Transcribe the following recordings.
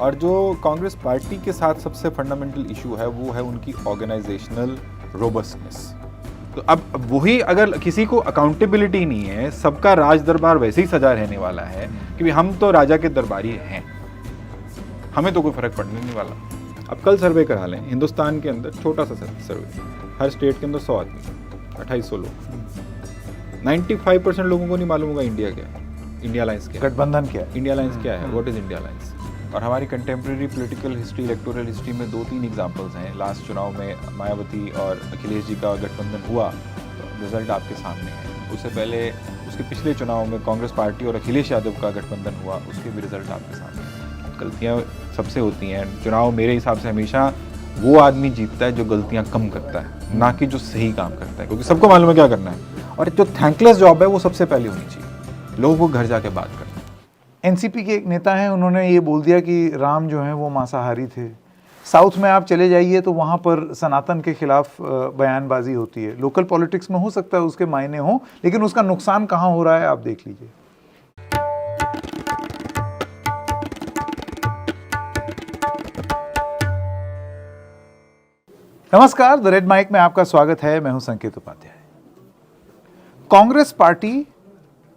और जो कांग्रेस पार्टी के साथ सबसे फंडामेंटल इशू है वो है उनकी ऑर्गेनाइजेशनल रोबस्टनेस। तो अब वही, अगर किसी को अकाउंटेबिलिटी नहीं है, सबका राज दरबार वैसे ही सजा रहने वाला है कि हम तो राजा के दरबारी हैं, हमें तो कोई फर्क पड़ने नहीं वाला। अब कल सर्वे करा लें हिंदुस्तान के अंदर, छोटा सा सर्वे, हर स्टेट के अंदर 100 आदमी, 2800 लोग, 95% लोगों को नहीं मालूम होगा इंडिया क्या है, इंडिया अलायंस क्या है, गठबंधन क्या है, इंडिया अलायंस क्या है, व्हाट इज इंडिया अलायंस। और हमारी contemporary political history, electoral history में 2-3 एग्जांपल्स हैं। लास्ट चुनाव में मायावती और अखिलेश जी का गठबंधन हुआ तो रिजल्ट आपके सामने है। उससे पहले उसके पिछले चुनाव में कांग्रेस पार्टी और अखिलेश यादव का गठबंधन हुआ, उसके भी रिजल्ट आपके सामने हैं। गलतियाँ सबसे होती हैं। चुनाव मेरे हिसाब से हमेशा वो आदमी जीतता है जो गलतियाँ कम करता है, ना कि जो सही काम करता है, क्योंकि सबको मालूम है क्या करना है। और जो थैंकलेस जॉब है वो सबसे पहले होनी चाहिए, लोगों को घर जाके बात करना। एनसीपी के एक नेता हैं, उन्होंने ये बोल दिया कि राम जो हैं वो मांसाहारी थे। साउथ में आप चले जाइए तो वहाँ पर सनातन के खिलाफ बयानबाजी होती है। लोकल पॉलिटिक्स में हो सकता है उसके मायने हों, लेकिन उसका नुकसान कहाँ हो रहा है आप देख लीजिए। नमस्कार, द रेड माइक में आपका स्वागत है। मैं हूं संकेत उपाध्याय। कांग्रेस पार्टी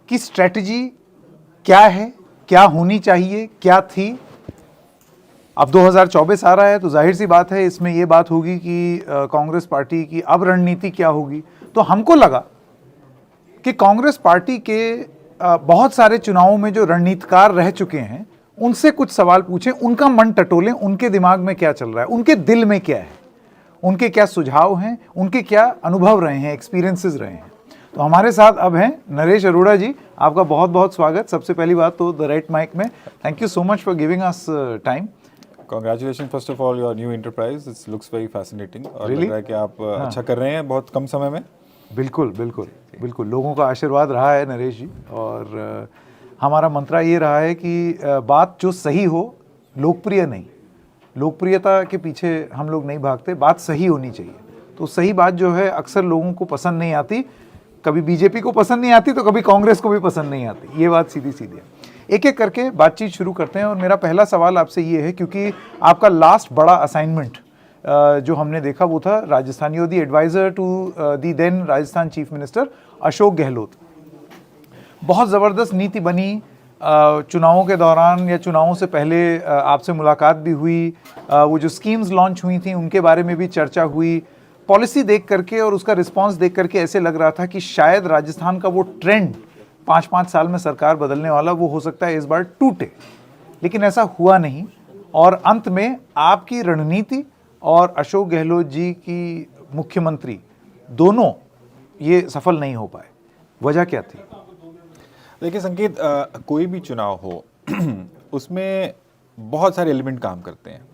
की स्ट्रेटजी क्या है, क्या होनी चाहिए, क्या थी? अब 2024 आ रहा है तो जाहिर सी बात है इसमें ये बात होगी कि कांग्रेस पार्टी की अब रणनीति क्या होगी। तो हमको लगा कि कांग्रेस पार्टी के बहुत सारे चुनावों में जो रणनीतिकार रह चुके हैं उनसे कुछ सवाल पूछें, उनका मन टटोलें, उनके दिमाग में क्या चल रहा है, उनके दिल में क्या है, उनके क्या सुझाव हैं, उनके क्या अनुभव रहे हैं, एक्सपीरियंसेस रहे हैं। तो हमारे साथ अब हैं नरेश अरोड़ा जी। आपका बहुत बहुत स्वागत। सबसे पहली बात तो द रेड माइक में thank you so much for giving us time. Congratulations first of all your new enterprise. It looks very fascinating और Really? लग रहा है कि आप अच्छा कर रहे हैं बहुत कम समय में। बिल्कुल बिल्कुल बिल्कुल, लोगों का आशीर्वाद रहा है नरेश जी। और हमारा मंत्रा ये रहा है कि बात जो सही हो, लोकप्रिय नहीं, लोकप्रियता के पीछे हम लोग नहीं भागते, बात सही होनी चाहिए। तो सही बात जो है अक्सर लोगों को पसंद नहीं आती, कभी बीजेपी को पसंद नहीं आती तो कभी कांग्रेस को भी पसंद नहीं आती। ये बात सीधी सीधी है। एक एक करके बातचीत शुरू करते हैं और मेरा पहला सवाल आपसे ये है, क्योंकि आपका लास्ट बड़ा असाइनमेंट जो हमने देखा वो था Rajasthan, you the adviser to the then Rajasthan chief minister Ashok Gehlot. बहुत ज़बरदस्त नीति बनी। चुनावों के दौरान या चुनावों से पहले आपसे मुलाकात भी हुई, वो जो स्कीम्स लॉन्च हुई थी उनके बारे में भी चर्चा हुई। पॉलिसी देख करके और उसका रिस्पांस देख करके ऐसे लग रहा था कि शायद राजस्थान का वो ट्रेंड 5-5 साल में सरकार बदलने वाला वो हो सकता है इस बार टूटे, लेकिन ऐसा हुआ नहीं। और अंत में आपकी रणनीति और अशोक गहलोत जी की मुख्यमंत्री दोनों ये सफल नहीं हो पाए। वजह क्या थी? देखिए संकेत, कोई भी चुनाव हो उसमें बहुत सारे एलिमेंट काम करते हैं।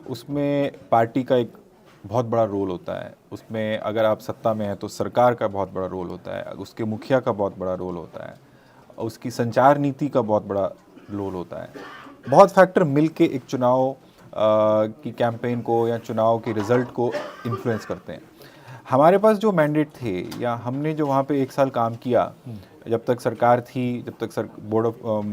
उसमें पार्टी का एक बहुत बड़ा रोल होता है, उसमें अगर आप सत्ता में हैं तो सरकार का बहुत बड़ा रोल होता है, उसके मुखिया का बहुत बड़ा रोल होता है, उसकी संचार नीति का बहुत बड़ा रोल होता है। बहुत फैक्टर मिलके एक चुनाव की कैंपेन को या चुनाव के रिजल्ट को इन्फ्लुएंस करते हैं। हमारे पास जो मैंडेट थे या हमने जो वहाँ पे 1 साल काम किया, जब तक सरकार थी, जब तक board of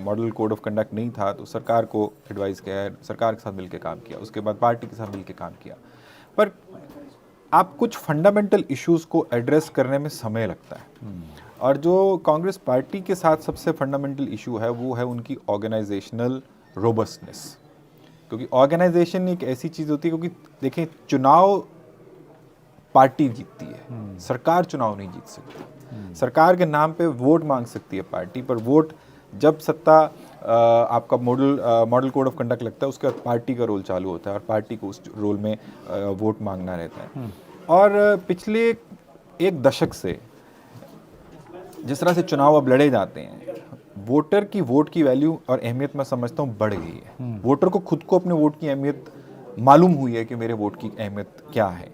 model code of conduct नहीं था, तो सरकार को एडवाइस किया, सरकार के साथ मिलकर काम किया, उसके बाद पार्टी के साथ मिलकर काम किया। पर आप कुछ फंडामेंटल इश्यूज को एड्रेस करने में समय लगता है। और जो कांग्रेस पार्टी के साथ सबसे फंडामेंटल इशू है वो है उनकी ऑर्गेनाइजेशनल रोबस्टनेस। क्योंकि ऑर्गेनाइजेशन एक ऐसी चीज़ होती है, क्योंकि देखें चुनाव पार्टी जीतती है, सरकार चुनाव नहीं जीत सकती। सरकार के नाम पे वोट मांग सकती है पार्टी, पर वोट जब सत्ता आपका मॉडल कोड ऑफ कंडक्ट लगता है उसके बाद पार्टी का रोल चालू होता है और पार्टी को उस रोल में वोट मांगना रहता है। और पिछले 1 दशक से जिस तरह से चुनाव अब लड़े जाते हैं, वोटर की वोट की वैल्यू और अहमियत मैं समझता हूँ बढ़ गई है। वोटर को खुद को अपने वोट की अहमियत मालूम हुई है कि मेरे वोट की अहमियत क्या है।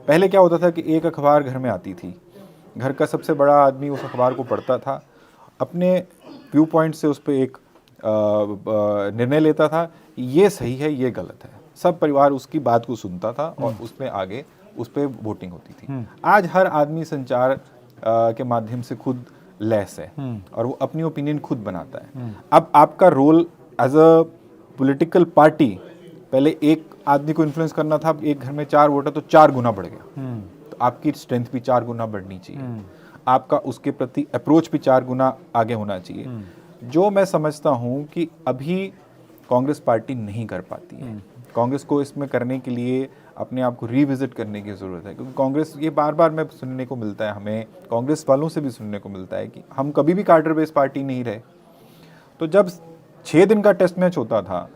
पहले क्या होता था कि एक अखबार घर में आती थी, घर का सबसे बड़ा आदमी उस अखबार को पढ़ता था, अपने व्यू पॉइंट से उस पर एक निर्णय लेता था, ये सही है ये गलत है। सब परिवार उसकी बात को सुनता था और उसमें आगे उस पर वोटिंग होती थी। आज हर आदमी संचार के माध्यम से खुद लैस है और वो अपनी ओपिनियन खुद बनाता है। अब आपका role as a political party, पहले एक आदमी को इन्फ्लुएंस करना था, अब एक घर में 4 वोट है तो 4 गुना बढ़ गया। तो आपकी स्ट्रेंथ भी 4 गुना बढ़नी चाहिए, आपका उसके प्रति अप्रोच भी 4 गुना आगे होना चाहिए, जो मैं समझता हूँ कि अभी कांग्रेस पार्टी नहीं कर पाती है। कांग्रेस को इसमें करने के लिए अपने आप को रिविजिट करने की ज़रूरत है, क्योंकि कांग्रेस, ये बार बार मैं सुनने को मिलता है, हमें कांग्रेस वालों से भी सुनने को मिलता है कि हम कभी भी कार्डर बेस्ड पार्टी नहीं रहे। तो जब 6 दिन का टेस्ट मैच होता था,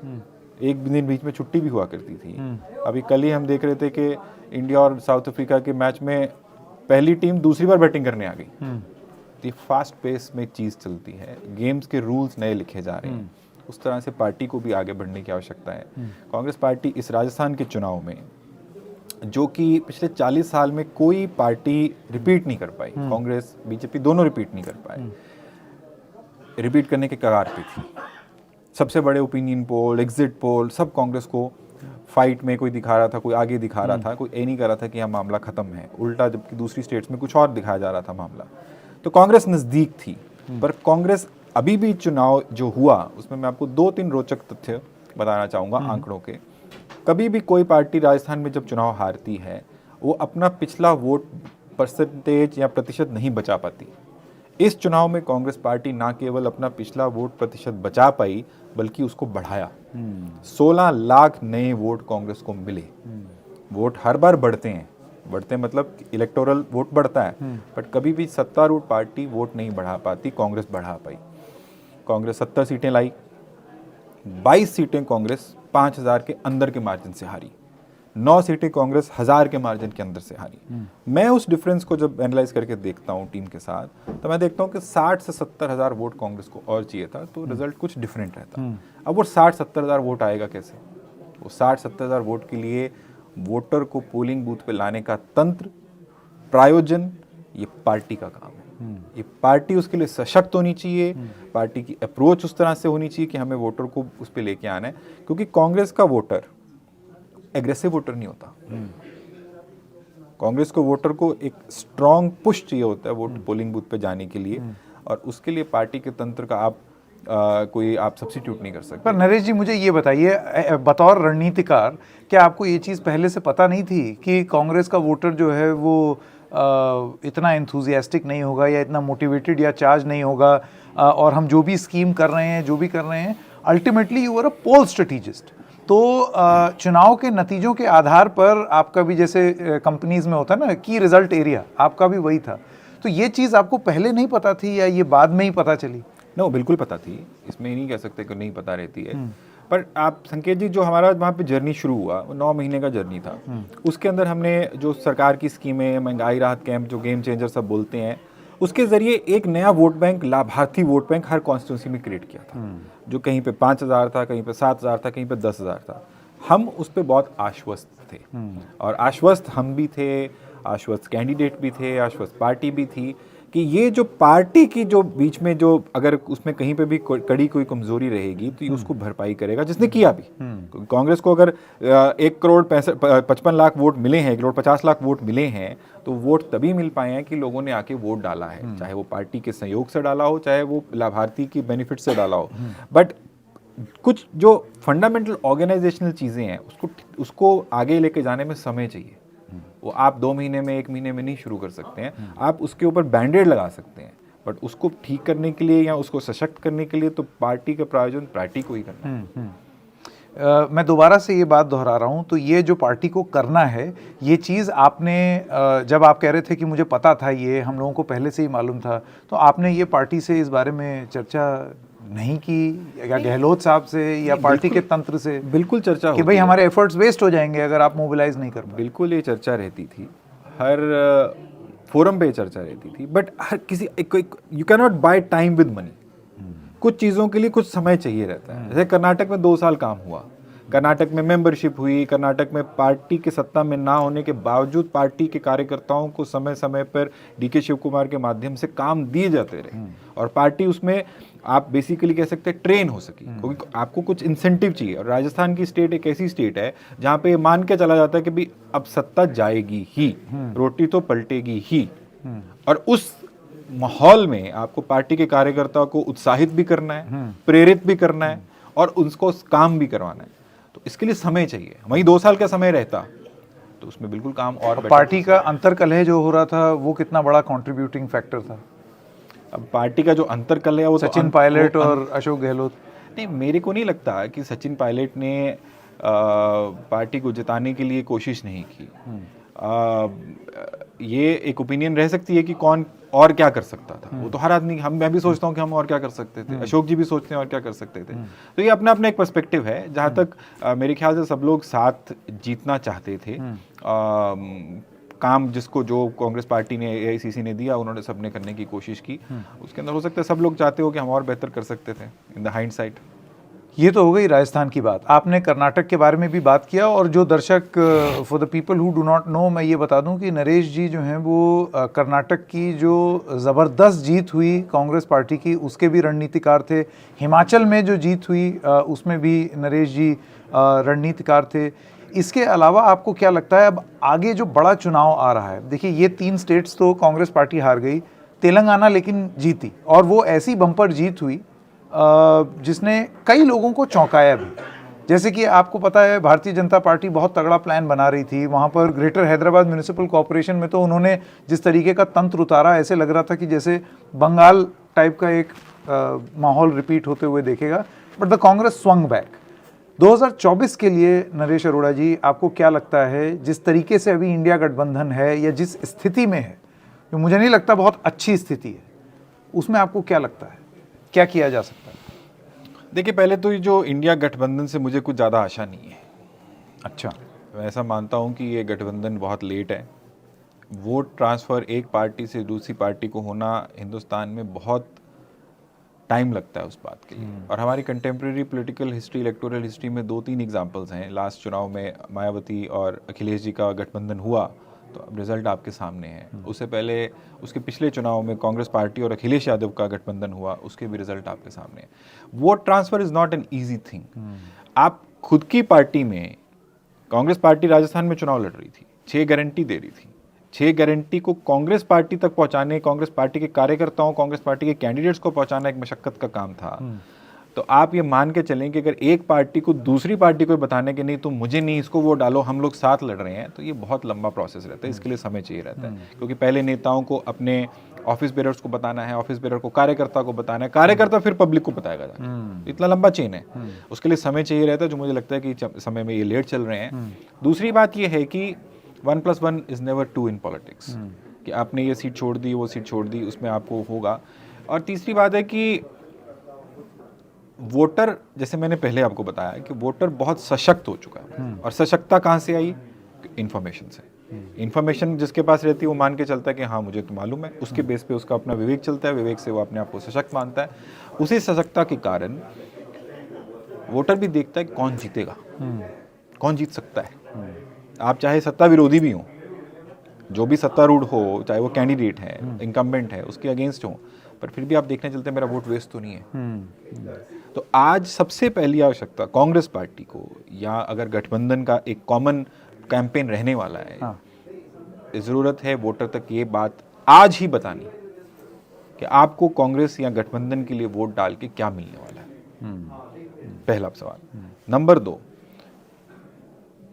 एक दिन बीच में छुट्टी भी हुआ करती थी। अभी कल ही हम देख रहे थे कि इंडिया और साउथ अफ्रीका के मैच में पहली टीम दूसरी बार बैटिंग करने आ गई। तो फास्ट पेस में चीज़ चलती है, गेम्स के रूल्स नए लिखे जा रहे हैं, उस तरह से पार्टी को भी आगे बढ़ने की आवश्यकता है। कांग्रेस पार्टी इस राजस्थान के चुनाव में, जो कि पिछले 40 साल में कोई पार्टी रिपीट नहीं कर पाई, कांग्रेस बीजेपी दोनों रिपीट नहीं कर पाए, रिपीट करने के कगार पे थी। सबसे बड़े ओपिनियन पोल, एग्जिट पोल, सब कांग्रेस को फाइट में कोई दिखा रहा था, कोई आगे दिखा रहा था, कोई ये नहीं कर रहा था कि यह मामला खत्म है, उल्टा जबकि दूसरी स्टेट्स में कुछ और दिखाया जा रहा था मामला। तो कांग्रेस नज़दीक थी, पर कांग्रेस अभी भी चुनाव जो हुआ उसमें मैं आपको 2-3 रोचक तथ्य बताना चाहूँगा आंकड़ों के। कभी भी कोई पार्टी राजस्थान में जब चुनाव हारती है, वो अपना पिछला वोट परसेंटेज या प्रतिशत नहीं बचा पाती। इस चुनाव में कांग्रेस पार्टी ना केवल अपना पिछला वोट प्रतिशत बचा पाई, बल्कि उसको बढ़ाया। 16 लाख नए वोट कांग्रेस को मिले। वोट हर बार बढ़ते मतलब इलेक्टोरल वोट बढ़ता है, बट कभी भी सत्तारूढ़ पार्टी वोट नहीं बढ़ा पाती, कांग्रेस बढ़ा पाई। कांग्रेस 70 सीटें लाई, 22 सीटें कांग्रेस 5000 के अंदर के मार्जिन से हारी, 9 सीटें कांग्रेस 1000 के मार्जिन के अंदर से हारी। मैं उस डिफरेंस को जब एनालाइज करके देखता हूँ टीम के साथ, तो मैं देखता हूँ कि 60 से 70 हज़ार वोट कांग्रेस को और चाहिए था, तो रिजल्ट कुछ डिफरेंट रहता। अब वो 60-70 हज़ार वोट आएगा कैसे? वो 60-70 हज़ार वोट के लिए वोटर को पोलिंग बूथ पे लाने का तंत्र, प्रायोजन, ये पार्टी का काम है। ये पार्टी उसके लिए सशक्त होनी चाहिए, पार्टी की अप्रोच उस तरह से होनी चाहिए कि हमें वोटर को उस पे लेके आना है, क्योंकि कांग्रेस का वोटर एग्रेसिव वोटर नहीं होता। कांग्रेस को वोटर को एक स्ट्रॉन्ग पुश चाहिए होता है वोट पोलिंग बूथ पे जाने के लिए, और उसके लिए पार्टी के तंत्र का कोई आप सब्स्टिट्यूट नहीं कर सकते। पर नरेश जी, मुझे ये बताइए, बतौर रणनीतिकार, क्या आपको ये चीज़ पहले से पता नहीं थी कि कांग्रेस का वोटर जो है वो इतना एंथुजियास्टिक नहीं होगा या इतना मोटिवेटेड या चार्ज नहीं होगा, और हम जो भी स्कीम कर रहे हैं, जो भी कर रहे हैं, ultimately you are a poll strategist. तो चुनाव के नतीजों के आधार पर आपका भी, जैसे कंपनीज में होता है ना की रिजल्ट एरिया, आपका भी वही था। तो ये चीज़ आपको पहले नहीं पता थी या ये बाद में ही पता चली? नो, बिल्कुल पता थी, इसमें नहीं कह सकते कि नहीं पता रहती है। पर आप संकेत जी, जो हमारा वहाँ पे जर्नी शुरू हुआ, वो 9 महीने का जर्नी था। उसके अंदर हमने जो सरकार की स्कीमें, महंगाई राहत कैंप, जो गेम चेंजर सब बोलते हैं, उसके जरिए एक नया वोट बैंक, लाभार्थी वोट बैंक हर कॉन्स्टिट्यूंसी में क्रिएट किया था, जो कहीं पे 5000 था, कहीं पे 7000 था, कहीं पे 10,000 था। हम उस पर बहुत आश्वस्त थे, और आश्वस्त हम भी थे, आश्वस्त कैंडिडेट भी थे, आश्वस्त पार्टी भी थी कि ये जो पार्टी की जो बीच में जो अगर उसमें कहीं पे भी कड़ी कोई कमजोरी रहेगी तो ये उसको भरपाई करेगा, जिसने किया भी। कांग्रेस को अगर 1,55 लाख वोट मिले हैं, 1,50 लाख वोट मिले हैं, तो वोट तभी मिल पाए हैं कि लोगों ने आके वोट डाला है, चाहे वो पार्टी के सहयोग से डाला हो, चाहे वो लाभार्थी की बेनिफिट से डाला हो। बट कुछ जो फंडामेंटल ऑर्गेनाइजेशनल चीज़ें हैं, उसको आगे लेके जाने में समय चाहिए। वो आप 2 महीने में, 1 महीने में नहीं शुरू कर सकते हैं। आप उसके ऊपर बैंडेड लगा सकते हैं, बट उसको ठीक करने के लिए या उसको सशक्त करने के लिए तो पार्टी का प्रायोजन पार्टी को ही करना है। मैं दोबारा से ये बात दोहरा रहा हूँ, तो ये जो पार्टी को करना है, ये चीज़ आपने जब आप कह रहे थे कि मुझे पता था, ये हम लोगों को पहले से ही मालूम था, तो आपने ये पार्टी से इस बारे में चर्चा नहीं की या गहलोत साहब से या पार्टी के तंत्र से? बिल्कुल चर्चा कि भाई हमारे एफर्ट्स वेस्ट हो जाएंगे अगर आप मोबिलाइज नहीं कर पाए। बिल्कुल ये चर्चा रहती थी, हर फोरम पे चर्चा रहती थी, बट हर किसी you can not bye time with money. कुछ चीज़ों के लिए कुछ समय चाहिए रहता है। जैसे कर्नाटक में 2 साल काम हुआ, कर्नाटक में मेंबरशिप हुई, कर्नाटक में पार्टी के सत्ता में ना होने के बावजूद पार्टी के कार्यकर्ताओं को समय समय पर डीके शिव कुमार के माध्यम से काम दिए जाते रहे, और पार्टी उसमें आप बेसिकली कह सकते हैं ट्रेन हो सकी, क्योंकि आपको कुछ इंसेंटिव चाहिए। और राजस्थान की स्टेट एक ऐसी स्टेट है जहाँ पे ये मान के चला जाता है कि भाई अब सत्ता जाएगी ही, रोटी तो पलटेगी ही, और उस माहौल में आपको पार्टी के कार्यकर्ताओं को उत्साहित भी करना है, प्रेरित भी करना है, और उसको काम भी करवाना है, तो इसके लिए समय चाहिए। वहीं 2 साल का समय रहता तो उसमें बिल्कुल काम और better पार्टी हो का अंतर्कलह जो हो रहा था वो कितना बड़ा कंट्रीब्यूटिंग फैक्टर था? सकता। अब पार्टी का जो अंतरकलह है वो तो सचिन पायलट और अशोक गहलोत। नहीं, मेरे को नहीं लगता कि सचिन पायलट ने पार्टी को जिताने के लिए कोशिश नहीं की। ये एक ओपिनियन रह सकती है कि कौन और क्या कर सकता था, वो तो हर आदमी, मैं भी सोचता हूँ कि हम और क्या कर सकते थे, अशोक जी भी सोचते हैं और क्या कर सकते थे। तो ये अपना अपना एक पर्सपेक्टिव है। जहाँ तक मेरे ख्याल से सब लोग साथ जीतना चाहते थे। काम जिसको जो कांग्रेस पार्टी ने, एआईसीसी ने दिया, उन्होंने सबने करने की कोशिश की। उसके अंदर हो सकता है सब लोग चाहते हो कि हम और बेहतर कर सकते थे इन द हाइंडसाइट। ये तो हो गई राजस्थान की बात। आपने कर्नाटक के बारे में भी बात किया, और जो दर्शक, for the people who do not know, मैं ये बता दूं कि नरेश जी जो हैं वो कर्नाटक की जो ज़बरदस्त जीत हुई कांग्रेस पार्टी की, उसके भी रणनीतिकार थे। हिमाचल में जो जीत हुई उसमें भी नरेश जी रणनीतिकार थे। इसके अलावा आपको क्या लगता है अब आगे जो बड़ा चुनाव आ रहा है? देखिए, ये 3 स्टेट्स तो कांग्रेस पार्टी हार गई, तेलंगाना लेकिन जीती, और वो ऐसी बम्पर जीत हुई जिसने कई लोगों को चौंकाया भी। जैसे कि आपको पता है भारतीय जनता पार्टी बहुत तगड़ा प्लान बना रही थी वहाँ पर। ग्रेटर हैदराबाद म्यूनिसिपल कॉरपोरेशन में तो उन्होंने जिस तरीके का तंत्र उतारा, ऐसे लग रहा था कि जैसे बंगाल टाइप का एक माहौल रिपीट होते हुए देखेगा। But the Congress swung back. 2024 के लिए नरेश अरोड़ा जी, आपको क्या लगता है, जिस तरीके से अभी इंडिया गठबंधन है या जिस स्थिति में है, जो मुझे नहीं लगता बहुत अच्छी स्थिति है, उसमें आपको क्या लगता है क्या किया जा सकता है? देखिए, पहले तो ये जो इंडिया गठबंधन से मुझे कुछ ज़्यादा आशा नहीं है। अच्छा। मैं ऐसा मानता हूँ कि ये गठबंधन बहुत लेट है। वोट ट्रांसफ़र एक पार्टी से दूसरी पार्टी को होना हिंदुस्तान में बहुत टाइम लगता है उस बात के लिए। और हमारी contemporary political history, electoral history में 2-3 एग्जांपल्स हैं। लास्ट चुनाव में मायावती और अखिलेश जी का गठबंधन हुआ, तो अब रिजल्ट आपके सामने है। उससे पहले उसके पिछले चुनाव में कांग्रेस पार्टी और अखिलेश यादव का गठबंधन हुआ, उसके भी रिजल्ट आपके सामने है। Vote transfer is not an easy thing. आप खुद की पार्टी में, कांग्रेस पार्टी राजस्थान में चुनाव लड़ रही थी, 6 गारंटी दे रही थी। 6 गारंटी को कांग्रेस पार्टी तक पहुंचाने, कांग्रेस पार्टी के कार्यकर्ताओं, कांग्रेस पार्टी के कैंडिडेट्स को पहुंचाना एक मशक्कत का काम था। तो आप ये मान के चलें कि अगर एक पार्टी को दूसरी पार्टी को बताने के नहीं, तो मुझे नहीं, इसको वोट डालो, हम लोग साथ लड़ रहे हैं, तो ये बहुत लंबा प्रोसेस रहता है। इसके लिए समय चाहिए रहता है, क्योंकि पहले नेताओं को अपने ऑफिस बेरर्स को बताना है, ऑफिस बेरर को कार्यकर्ता को बताना है, कार्यकर्ता फिर पब्लिक को बताएगा जाके। इतना लंबा चेन है, उसके लिए समय चाहिए रहता है, जो मुझे लगता है कि समय में ये लेट चल रहे हैं। दूसरी बात ये है कि 1+1 इज नेवर 2 इन पॉलिटिक्स, कि आपने ये सीट छोड़ दी, वो सीट छोड़ दी, उसमें आपको होगा। और तीसरी बात है कि वोटर, जैसे मैंने पहले आपको बताया कि वोटर बहुत सशक्त हो चुका है। और सशक्तता कहाँ से आई? इन्फॉर्मेशन से। इन्फॉर्मेशन जिसके पास रहती है वो मान के चलता है कि हाँ मुझे तो मालूम है, उसके बेस पे उसका अपना विवेक चलता है, विवेक से वो अपने आप को सशक्त मानता है। उसी सशक्तता के कारण वोटर भी देखता है कौन जीतेगा, कौन जीत सकता है। आप चाहे सत्ता विरोधी भी हो, जो भी सत्तारूढ़ हो, चाहे वो कैंडिडेट है, इनकम्बेंट है, उसके अगेंस्ट हो, पर फिर भी आप देखने चलते हैं मेरा वोट वेस्ट तो नहीं है। तो आज सबसे पहली आवश्यकता कांग्रेस पार्टी को, या अगर गठबंधन का एक कॉमन कैंपेन रहने वाला है, ज़रूरत है वोटर तक ये बात आज ही बतानी कि आपको कांग्रेस या गठबंधन के लिए वोट डाल के क्या मिलने वाला है। पहला सवाल। नंबर 2,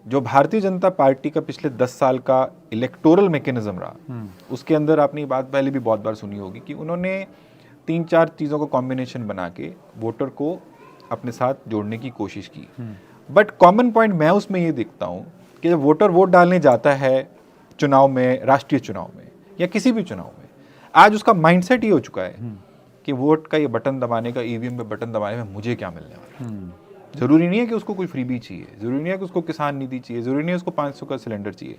जो भारतीय जनता पार्टी का पिछले 10 साल का इलेक्टोरल मैकेनिज्म रहा, उसके अंदर आपने बात पहले भी बहुत बार सुनी होगी कि उन्होंने 3-4 चीज़ों का कॉम्बिनेशन बना के वोटर को अपने साथ जोड़ने की कोशिश की। बट कॉमन पॉइंट मैं उसमें ये देखता हूँ कि जब वोटर वोट डालने जाता है चुनाव में, राष्ट्रीय चुनाव में या किसी भी चुनाव में, आज उसका माइंडसेट ये हो चुका है कि वोट का ये बटन दबाने का, ईवीएम पे बटन दबाने में मुझे क्या मिलने वाला है। जरूरी नहीं है कि उसको कोई फ्रीबी चाहिए, जरूरी नहीं है कि उसको किसान निधि चाहिए, जरूरी नहीं है उसको 500 का सिलेंडर चाहिए।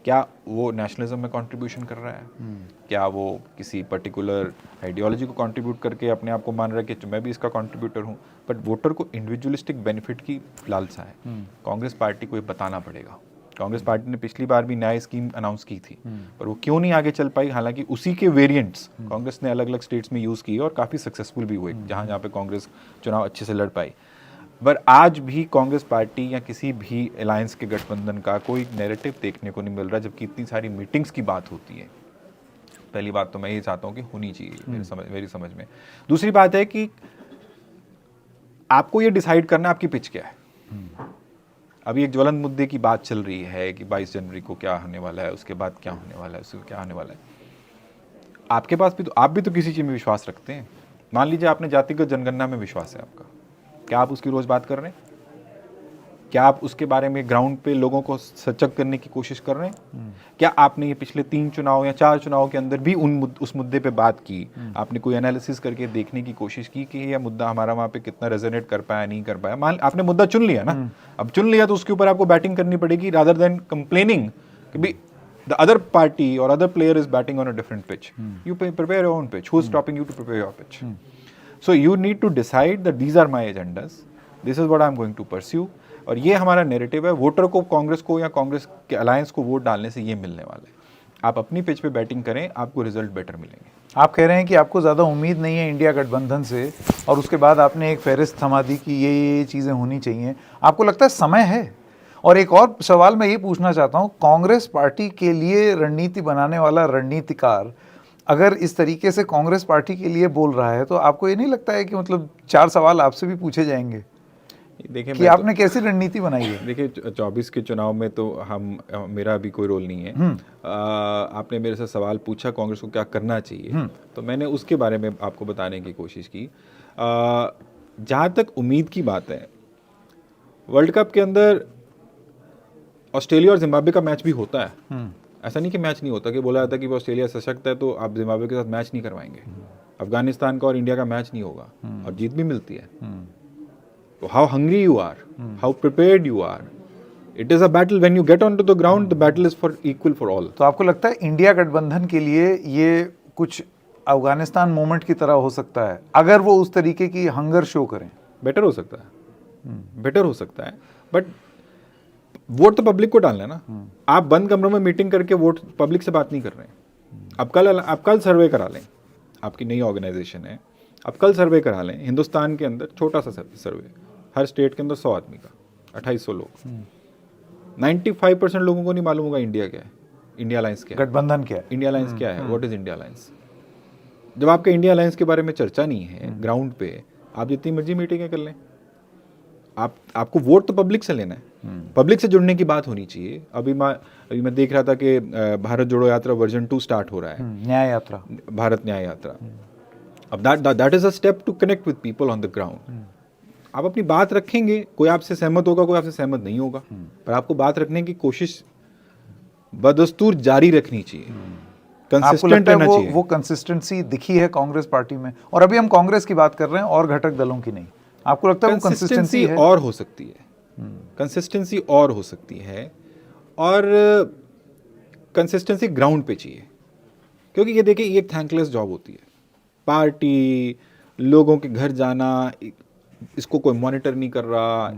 क्या वो नेशनलिज्म में कंट्रीब्यूशन कर रहा है? क्या वो किसी पर्टिकुलर आइडियोलॉजी को कंट्रीब्यूट करके अपने आप को मान रहा है कि मैं भी इसका कंट्रीब्यूटर हूँ? बट वोटर को इंडिविजुअलिस्टिक बेनिफिट की लालसा है। कांग्रेस पार्टी को ये बताना पड़ेगा। कांग्रेस पार्टी ने पिछली बार भी न्याय स्कीम अनाउंस की थी, पर वो क्यों नहीं आगे चल पाई? हालांकि उसी के वेरिएंट्स कांग्रेस ने अलग अलग स्टेट्स में यूज़ किए और काफ़ी सक्सेसफुल भी हुए, जहाँ जहाँ पे कांग्रेस चुनाव अच्छे से लड़ पाई। पर आज भी कांग्रेस पार्टी या किसी भी अलायंस के गठबंधन का कोई नैरेटिव देखने को नहीं मिल रहा, जबकि इतनी सारी मीटिंग्स की बात होती है। पहली बात तो मैं ये चाहता हूँ कि होनी चाहिए मेरी समझ में। दूसरी बात है कि आपको ये डिसाइड करना आपकी पिच क्या है। अभी एक ज्वलंत मुद्दे की बात चल रही है कि 22 जनवरी को क्या होने वाला है, उसके बाद क्या होने वाला है, उसके क्या होने वाला है। आपके पास भी तो, आप भी तो किसी चीज़ में विश्वास रखते हैं। मान लीजिए आपने जातिगत जनगणना में विश्वास है आपका, क्या आप उसकी रोज़ बात कर रहे हैं? क्या आप उसके बारे में ग्राउंड पे लोगों को सचेत करने की कोशिश कर रहे हैं? क्या आपने ये पिछले 3 चुनाव या 4 चुनाव के अंदर भी उस मुद्दे पे बात की? आपने कोई एनालिसिस करके देखने की कोशिश की कि यह मुद्दा हमारा वहाँ पे कितना रेजोनेट कर पाया, नहीं कर पाया? मान आपने मुद्दा चुन लिया ना, अब चुन लिया तो उसके ऊपर आपको बैटिंग करनी पड़ेगी, रादर देन कंप्लेनिंग कि भाई the other party or other player is batting on a different pitch. You prepare your own pitch. Who's stopping you to prepare your pitch? So you need to decide that these are my agendas. This is what I'm going to pursue. और ये हमारा narrative है। Voter को, कांग्रेस को या कांग्रेस के alliance को vote डालने से ये मिलने वाला है। आप अपनी पिच पे बैटिंग करें, आपको रिजल्ट बेटर मिलेंगे। आप कह रहे हैं कि आपको ज़्यादा उम्मीद नहीं है इंडिया गठबंधन से, और उसके बाद आपने एक फहरिस्त थमा दी कि ये चीज़ें होनी चाहिए। आपको लगता है समय है? और एक और सवाल मैं ये पूछना चाहता हूँ, कांग्रेस पार्टी के लिए रणनीति बनाने वाला रणनीतिकार अगर इस तरीके से कांग्रेस पार्टी के लिए बोल रहा है, तो आपको ये नहीं लगता है कि मतलब 4 सवाल आपसे भी पूछे जाएंगे देखिए कि आपने कैसी रणनीति बनाई है? देखिए 24 के चुनाव में तो मेरा भी कोई रोल नहीं है। आपने मेरे से सवाल पूछा कांग्रेस को क्या करना चाहिए, तो मैंने उसके बारे में आपको बताने की कोशिश की। जहाँ तक उम्मीद की बात है, वर्ल्ड कप के अंदर ऑस्ट्रेलिया और जिम्बाब्वे का मैच भी होता है। ऐसा नहीं कि मैच नहीं होता, कि बोला जाता है कि वो ऑस्ट्रेलिया सशक्त है तो आप जिम्बाब्वे के साथ मैच नहीं करवाएंगे। अफगानिस्तान का और इंडिया का मैच नहीं होगा और जीत भी मिलती है। तो how hungry you are, how prepared you are, it is a battle. When you get on to the ground, the battle is for equal for all. तो आपको लगता है इंडिया गठबंधन के लिए ये कुछ अफगानिस्तान मोमेंट की तरह हो सकता है अगर वो उस तरीके की हंगर शो करें? बेटर हो सकता है, बेटर हो सकता है, बट वोट तो पब्लिक को डालना है ना। आप बंद कमरों में मीटिंग करके वोट, पब्लिक से बात नहीं कर रहे हैं। आप कल सर्वे करा लें, आपकी नई ऑर्गेनाइजेशन है, आप कल सर्वे करा लें हिंदुस्तान के अंदर, छोटा सा सर्वे, हर स्टेट के अंदर 100 आदमी का, 2800 लोग। 95% लोगों को नहीं मालूम होगा इंडिया क्या है, इंडिया अलायंस क्या है, गठबंधन क्या है, इंडिया अलायंस क्या है, व्हाट इज इंडिया अलायंस। जब आपके इंडिया अलायंस के बारे में चर्चा नहीं है ग्राउंड पे, आप जितनी मर्जी मीटिंगें कर लें, आपको वोट तो पब्लिक से लेना है, पब्लिक से जुड़ने की बात होनी चाहिए। अभी मैं देख रहा था कि भारत जोड़ो यात्रा वर्जन 2 स्टार्ट हो रहा है, न्याय यात्रा, भारत न्याय यात्रा। अब that is a step to connect with people on the ground. आप अपनी बात रखेंगे, कोई आपसे सहमत होगा, कोई आपसे सहमत नहीं होगा, पर आपको बात रखने की कोशिश बदस्तूर जारी रखनी चाहिए, कंसिस्टेंट रहना चाहिए। वो कंसिस्टेंसी दिखी है कांग्रेस पार्टी में? और अभी हम कांग्रेस की बात कर रहे हैं और घटक दलों की नहीं। आपको लगता है वो कंसिस्टेंसी है? और हो सकती है, कंसिस्टेंसी और हो सकती है, और कंसिस्टेंसी ग्राउंड पे चाहिए। क्योंकि ये देखिए, ये एक थैंकलेस जॉब होती है। पार्टी, लोगों के घर जाना, इसको कोई मॉनिटर नहीं कर रहा,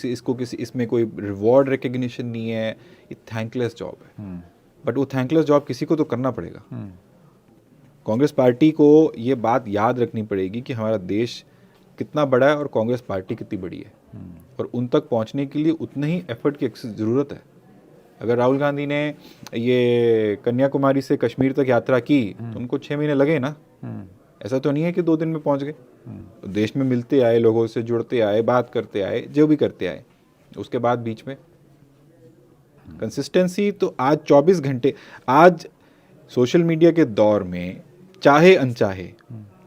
इसको किसी, इसमें कोई रिवॉर्ड रिकग्निशन नहीं है, ये थैंकलेस जॉब है। बट वो थैंकलेस जॉब किसी को तो करना पड़ेगा। कांग्रेस पार्टी को ये बात याद रखनी पड़ेगी कि हमारा देश कितना बड़ा है और कांग्रेस पार्टी कितनी बड़ी है, और उन तक पहुंचने के लिए उतना ही एफर्ट की ज़रूरत है। अगर राहुल गांधी ने ये कन्याकुमारी से कश्मीर तक यात्रा की तो उनको 6 महीने लगे ना। ऐसा तो नहीं है कि 2 दिन में पहुंच गए। तो देश में मिलते आए, लोगों से जुड़ते आए, बात करते आए, जो भी करते आए, उसके बाद बीच में कंसिस्टेंसी। तो आज 24 घंटे, आज सोशल मीडिया के दौर में चाहे अनचाहे,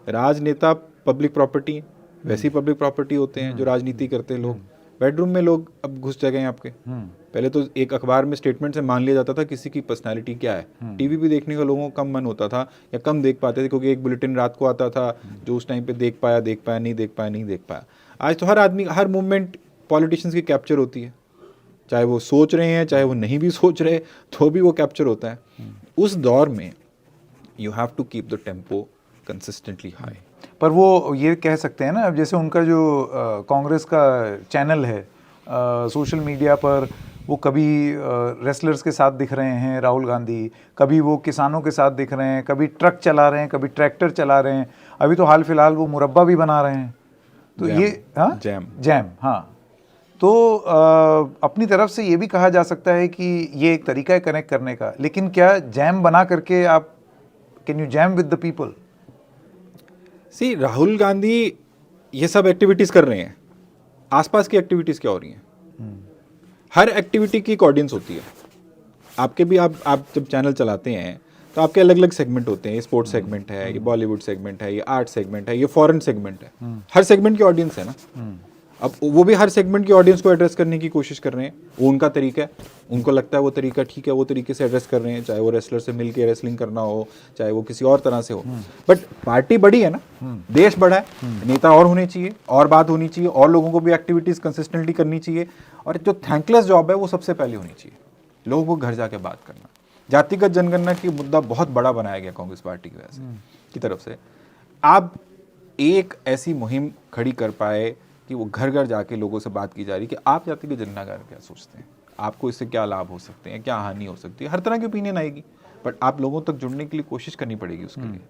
राजनेता पब्लिक प्रॉपर्टी, वैसी पब्लिक प्रॉपर्टी होते हैं जो राजनीति करते हैं लोग। बेडरूम में लोग अब घुस गए आपके। पहले तो एक अखबार में स्टेटमेंट से मान लिया जाता था किसी की पर्सनालिटी क्या है। टीवी भी देखने का लोगों को कम मन होता था या कम देख पाते थे, क्योंकि एक बुलेटिन रात को आता था जो उस टाइम पे देख पाया, नहीं देख पाया। आज तो हर आदमी, हर मूवमेंट पॉलिटिशियंस की कैप्चर होती है, चाहे वो सोच रहे हैं, चाहे वो नहीं भी सोच रहे, तो भी वो कैप्चर होता है। उस दौर में you have to keep the tempo consistently high. पर वो ये कह सकते हैं ना, अब जैसे उनका जो कांग्रेस का चैनल है सोशल मीडिया पर, वो कभी रेसलर्स के साथ दिख रहे हैं राहुल गांधी, कभी वो किसानों के साथ दिख रहे हैं, कभी ट्रक चला रहे हैं, कभी ट्रैक्टर चला रहे हैं, अभी तो हाल फिलहाल वो मुरब्बा भी बना रहे हैं। तो ये जैम, हाँ। तो अपनी तरफ से ये भी कहा जा सकता है कि ये एक तरीका है कनेक्ट करने का, लेकिन क्या जैम बना करके आप, can you jam with the people? See, Rahul Gandhi ये सब एक्टिविटीज़ कर रहे हैं, आसपास की एक्टिविटीज़ क्या हो रही हैं। हर एक्टिविटी की एक ऑडियंस होती है। आपके भी आप जब चैनल चलाते हैं तो आपके अलग अलग सेगमेंट होते हैं। ये स्पोर्ट्स सेगमेंट है, ये बॉलीवुड सेगमेंट है, ये आर्ट सेगमेंट है, ये फॉरेन सेगमेंट है। हर सेगमेंट की ऑडियंस है ना। अब वो भी हर सेगमेंट की ऑडियंस को एड्रेस करने की कोशिश कर रहे हैं। वो उनका तरीका है, उनको लगता है वो तरीका ठीक है, वो तरीके से एड्रेस कर रहे हैं। चाहे वो रेसलर से मिल के रेसलिंग करना हो, चाहे वो किसी और तरह से हो। बट पार्टी बड़ी है ना, देश बड़ा है, नेता और होने चाहिए, और बात होनी चाहिए, और लोगों को भी एक्टिविटीज़ कंसिस्टेंटली करनी चाहिए। और जो थैंकलेस जॉब है वो सबसे पहले होनी चाहिए, लोगों को घर जाके बात करना। जातिगत जनगणना की मुद्दा बहुत बड़ा बनाया गया कांग्रेस पार्टी की वजह से, की तरफ से। आप एक ऐसी मुहिम खड़ी कर पाए कि वो घर घर जाके लोगों से बात की जा रही कि आप जातिगत जनगणना का क्या सोचते हैं, आपको इससे क्या लाभ हो सकते हैं, क्या हानि हो सकती है। हर तरह की ओपिनियन आएगी, बट आप लोगों तक जुड़ने के लिए कोशिश करनी पड़ेगी उसके लिए।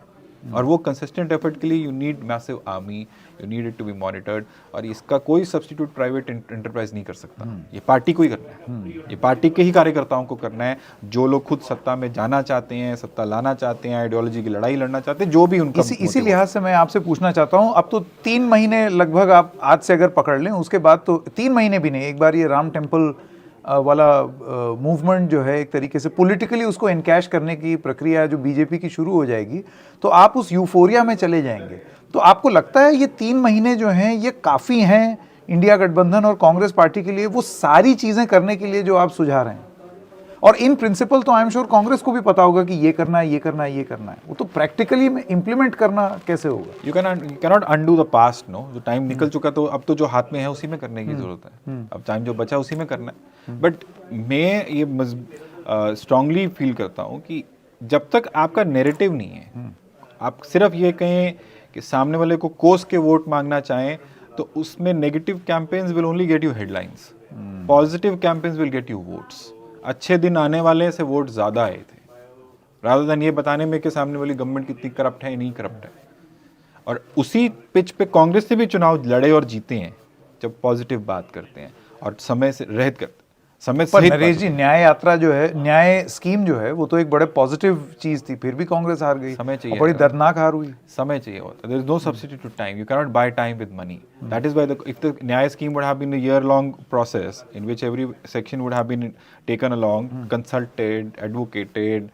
और वो कंसिस्टेंट एफर्ट के लिए you need massive army, you need it to be monitored. और इसका कोई सब्स्टिट्यूट प्राइवेट एंटरप्राइज नहीं कर सकता। ये पार्टी को ही करना है, ये पार्टी के ही कार्यकर्ताओं को करना है। जो लोग खुद सत्ता में जाना चाहते हैं, सत्ता लाना चाहते हैं, आइडियोलॉजी की लड़ाई लड़ना चाहते हैं, जो भी उनका इसी लिहाज से मैं आपसे पूछना चाहता हूं, अब तो 3 महीने लगभग आप आज से अगर पकड़ लें, उसके बाद तो 3 महीने भी नहीं, एक बार ये राम टेम्पल वाला मूवमेंट जो है एक तरीके से पॉलिटिकली उसको एनकैश करने की प्रक्रिया जो बीजेपी की शुरू हो जाएगी, तो आप उस यूफोरिया में चले जाएंगे। तो आपको लगता है ये 3 महीने जो हैं ये काफ़ी हैं इंडिया गठबंधन और कांग्रेस पार्टी के लिए, वो सारी चीज़ें करने के लिए जो आप सुझा रहे हैं? और इन प्रिंसिपल तो आई एम श्योर कांग्रेस को भी पता होगा कि ये करना है, ये करना है, ये करना है। वो तो प्रैक्टिकली इंप्लीमेंट करना कैसे होगा? You cannot undo the past. No, जो टाइम निकल चुका तो अब तो जो हाथ में है उसी में करने की जरूरत है। अब टाइम जो बचा उसी में करना है। बट मैं ये स्ट्रांगली फील करता हूँ कि जब तक आपका नैरेटिव नहीं है, आप सिर्फ ये कहें कि सामने वाले को कोस के वोट मांगना चाहें, तो उसमें negative campaigns will only get you headlines, positive campaigns will get you votes. अच्छे दिन आने वाले से वोट ज़्यादा आए थे, रादर देन ये बताने में कि सामने वाली गवर्नमेंट कितनी करप्ट है, नहीं करप्ट है। और उसी पिच पे कांग्रेस से भी चुनाव लड़े और जीते हैं जब पॉजिटिव बात करते हैं और समय से रहत करते हैं, समय पर सहित नरेश जी, न्याय यात्रा जो है, न्याय स्कीम जो है, वो तो एक बड़े पॉजिटिव चीज थी, फिर भी कांग्रेस हार गई। समय चाहिए, और बड़ी दर्दनाक हार हुई। समय चाहिए होता है। There is no substitute to time, you cannot buy time with money. That is why if the Nyay scheme would have been a year-long process in which every section would have been taken along, consulted, advocated,